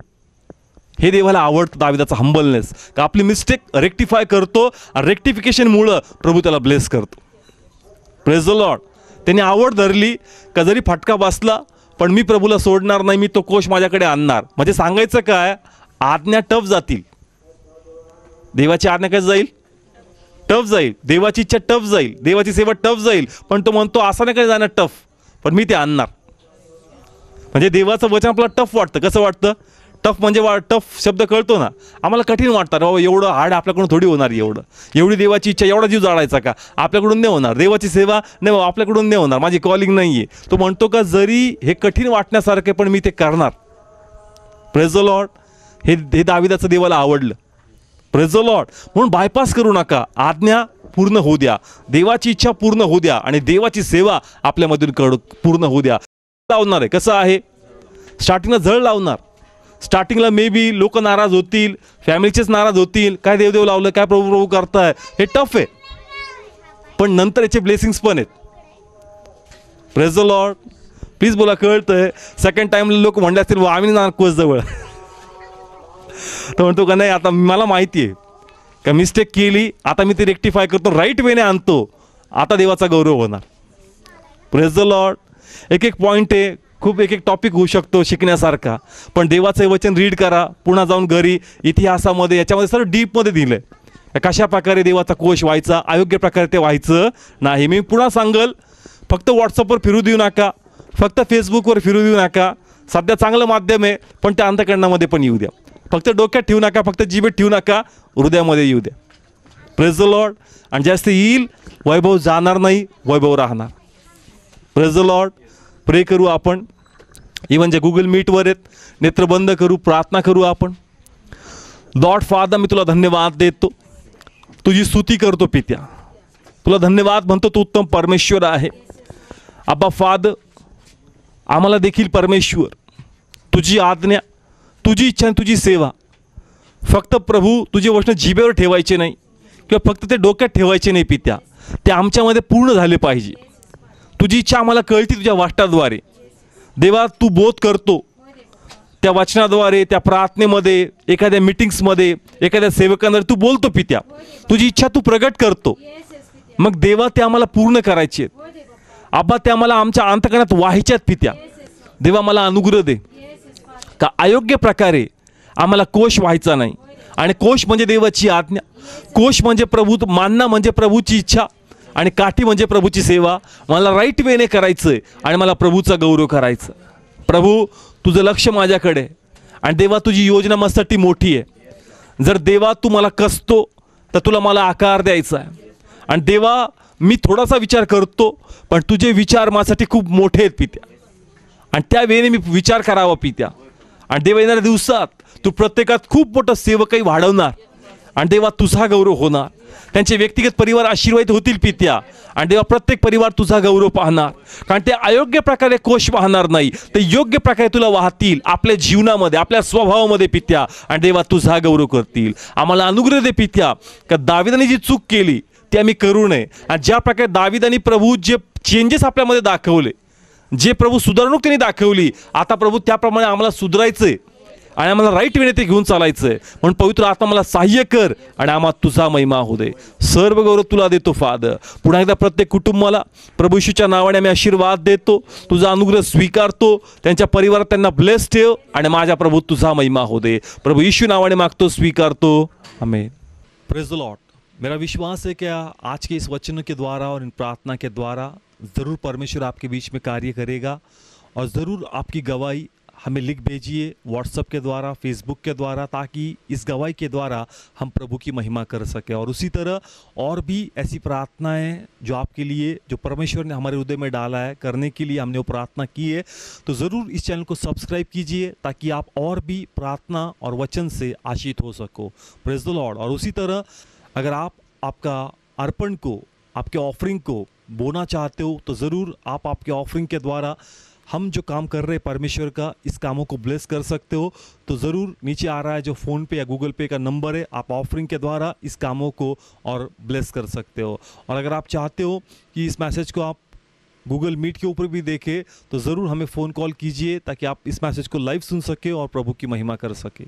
हे देवाला आवडतं, दाविदाचा हंबलनेस, का आपली मिस्टेक रेक्टिफाय करतो आणि रेक्टिफिकेशनमुळं प्रभू त्याला ब्लेस करतो. Praise the Lord. त्यांनी आवड धरली का जरी फटका बसला पण मी प्रभूला सोडणार नाही, मी तो कोश माझ्याकडे आणणार. म्हणजे सांगायचं काय, आज्ञा टफ जातील, देवाची आज्ञा काय जाईल? टफ जाईल. देवाची इच्छा टफ जाईल, देवाची सेवा टफ जाईल, पण तो म्हणतो असं नाही काय जाणार टफ, पण मी ते आणणार. म्हणजे देवाचं वचन आपल्याला टफ वाटतं. कसं वाटतं? टफ म्हणजे टफ शब्द कळतो ना, आम्हाला कठीण वाटतं. बाबा एवढं हार्ड आपल्याकडून थोडी होणार, एवढी देवाची इच्छा, एवढा जीव जाळायचा का? आपल्याकडून नाही होणार. देवाची सेवा नाही आपल्याकडून नाही होणार, माझी कॉलिंग नाही आहे. तो म्हणतो का जरी हे कठीण वाटण्यासारखे पण मी ते करणार. Praise the Lord. हे दाविदाचं देवाला आवडलं. Praise the Lord. म्हणून बायपास करू नका, आज्ञा पूर्ण होऊ द्या, देवाची इच्छा पूर्ण होऊ द्या आणि देवाची सेवा आपल्यामधून पूर्ण होऊ द्या. लावणार आहे कसं आहे? स्टार्टिंगला जळ लावणार. स्टार्टिंगला मे बी लोक नाराज होतील, फॅमिलीचेच नाराज होतील, काय देवदेव लावलं, काय प्रभू प्रभू करताय, हे टफ आहे. पण नंतर याचे ब्लेसिंग्स पण आहेत. Praise the Lord. प्लीज बोला, कळतंय? सेकंड टाइमला लोक म्हणले असतील आम्ही ना कोच जवळ, तर म्हणतो का नाही आता मला माहिती आहे का मिस्टेक केली, आता मी ते रेक्टिफाय करतो, राईट वेने आणतो, आता देवाचा गौरव होणार. Praise the Lord. एक पॉईंट आहे, खूप एक टॉपिक होऊ शकतो शिकण्यासारखा, पण देवाचं वचन रीड करा, पुन्हा जाऊन घरी इतिहासामध्ये याच्यामध्ये सर्व डीपमध्ये दिलं आहे कशा प्रकारे देवाचा कोश व्हायचा, अयोग्य प्रकारे ते व्हायचं नाही. मी पुन्हा सांगल, फक्त व्हॉट्सअपवर फिरू देऊ नका, फक्त फेसबुकवर फिरू देऊ नका. सध्या चांगलं माध्यम आहे पण त्या अंतःकरणामध्ये पण येऊ द्या. फक्त डोक्यात ठेवू नका, फक्त जिभेत ठेवू नका, हृदयामध्ये येऊ द्या. Praise the Lord. आणि जास्त येईल वैभव जाणार नाही, वैभव राहणार. Praise the Lord. प्रे करू आपण. इवन जे गुगल मीटवर आहेत, नेत्र बंद करू, प्रार्थना करू आपण. लॉर्ड फादर, मी तुला धन्यवाद देतो तुझी स्तुती करतो पित्या, तुला धन्यवाद म्हणतो, तू उत्तम परमेश्वर आहे. अब्बा फादर, आम्हाला देखील परमेश्वर तुझी आज्ञा, तुझी इच्छा आणि तुझी सेवा फक्त प्रभू तुझे वचन जिभेवर ठेवायचे नाही किंवा फक्त ते डोक्यात ठेवायचे नाही पित्या, ते आमच्यामध्ये पूर्ण झाले पाहिजे. तुझी इच्छा आम्हाला कळती तुझ्या वाचनाद्वारे. देवा, तू बोध करतो त्या वचनाद्वारे, त्या प्रार्थनेमध्ये, एखाद्या मीटिंग्समध्ये, एखाद्या सेवकांद्वारे तू बोलतो पित्या, तुझी इच्छा तू प्रगट करतो. मग देवा, ते आम्हाला पूर्ण करायचे आहेत. आबा, ते आम्हाला आमच्या अंतःकरणात व्हायच्यात पित्या. देवा, मला अनुग्रह दे का अयोग्य प्रकारे आम्हाला कोश व्हायचा नाही. आणि कोश म्हणजे देवाची आज्ञा, कोश म्हणजे प्रभू मानना, म्हणजे प्रभूची इच्छा, आणि काठी म्हणजे प्रभूची सेवा. मला राईट वेने करायचं आहे आणि मला प्रभूचा गौरव करायचा. प्रभू, तुझं लक्ष माझ्याकडे, आणि देवा तुझी योजना माझ्यासाठी मोठी आहे. जर देवा तू मला कसतो तर तुला मला आकार द्यायचा आहे. आणि देवा, मी थोडासा विचार करतो, पण तुझे विचार माझ्यासाठी खूप मोठे आहेत पित्या, आणि त्या वेळेने मी विचार करावा पित्या. आणि देवा, येणाऱ्या दिवसात तू प्रत्येकात खूप मोठं सेवकही वाढवणार, आणि देवा तुझा गौरव होणार. त्यांचे व्यक्तिगत परिवार आशीर्वादित होतील पित्या, आणि देवा प्रत्येक परिवार तुझा गौरव पाहणार. कारण ते अयोग्य प्रकारे कोश वाहणार नाही, ते योग्य प्रकारे तुला वाहतील आपल्या जीवनामध्ये, आपल्या स्वभावामध्ये पित्या, आणि देवा तुझा गौरव करतील. आम्हाला अनुग्रह दे पित्या, का दाविदाने जी चूक केली ती आम्ही करू नये. आणि ज्या प्रकारे दाविदाने प्रभू जे चेंजेस आपल्यामध्ये दाखवले, जे प्रभू सुधारणूक त्यांनी दाखवली, आता प्रभू त्याप्रमाणे आम्हाला सुधारायचं आहे आणि आम्हाला राईट वेने ते घेऊन चालायचं आहे. म्हणून पवित्र आत्मा मला सहाय्य कर आणि आम्हाला तुझा महिमा होऊ दे. सर्व गौरव तुला देतो फादर. पुन्हा एकदा प्रत्येक कुटुंबाला प्रभू येशूच्या नावाने आम्ही आशीर्वाद देतो, तुझा अनुग्रह स्वीकारतो. त्यांच्या परिवारात त्यांना ब्लेस ठेव, आणि माझ्या प्रभू तुझा महिमा होऊ दे. प्रभू येशू नावाने मागतो, स्वीकारतो. आमेन. Praise the Lord. मेरा विश्वास है कि आज के इस वचन के द्वारा और इन प्रार्थना के द्वारा ज़रूर परमेश्वर आपके बीच में कार्य करेगा, और ज़रूर आपकी गवाही हमें लिख भेजिए व्हाट्सएप के द्वारा, फेसबुक के द्वारा, ताकि इस गवाही के द्वारा हम प्रभु की महिमा कर सकें. और उसी तरह और भी ऐसी प्रार्थनाएं जो आपके लिए, जो परमेश्वर ने हमारे हृदय में डाला है करने के लिए, हमने वो प्रार्थना की है, तो ज़रूर इस चैनल को सब्सक्राइब कीजिए ताकि आप और भी प्रार्थना और वचन से आशीष हो सको. Praise the Lord. और उसी तरह अगर आप आपका अर्पण को, आपके ऑफरिंग को बोना चाहते हो, तो ज़रूर आप आपके ऑफरिंग के द्वारा हम जो काम कर रहे हैं परमेश्वर का, इस कामों को ब्लेस कर सकते हो. तो ज़रूर नीचे आ रहा है जो फ़ोन पे या गूगल पे का नंबर है, आप ऑफरिंग के द्वारा इस कामों को और ब्लेस कर सकते हो. और अगर आप चाहते हो कि इस मैसेज को आप गूगल मीट के ऊपर भी देखें, तो ज़रूर हमें फ़ोन कॉल कीजिए ताकि आप इस मैसेज को लाइव सुन सके और प्रभु की महिमा कर सके.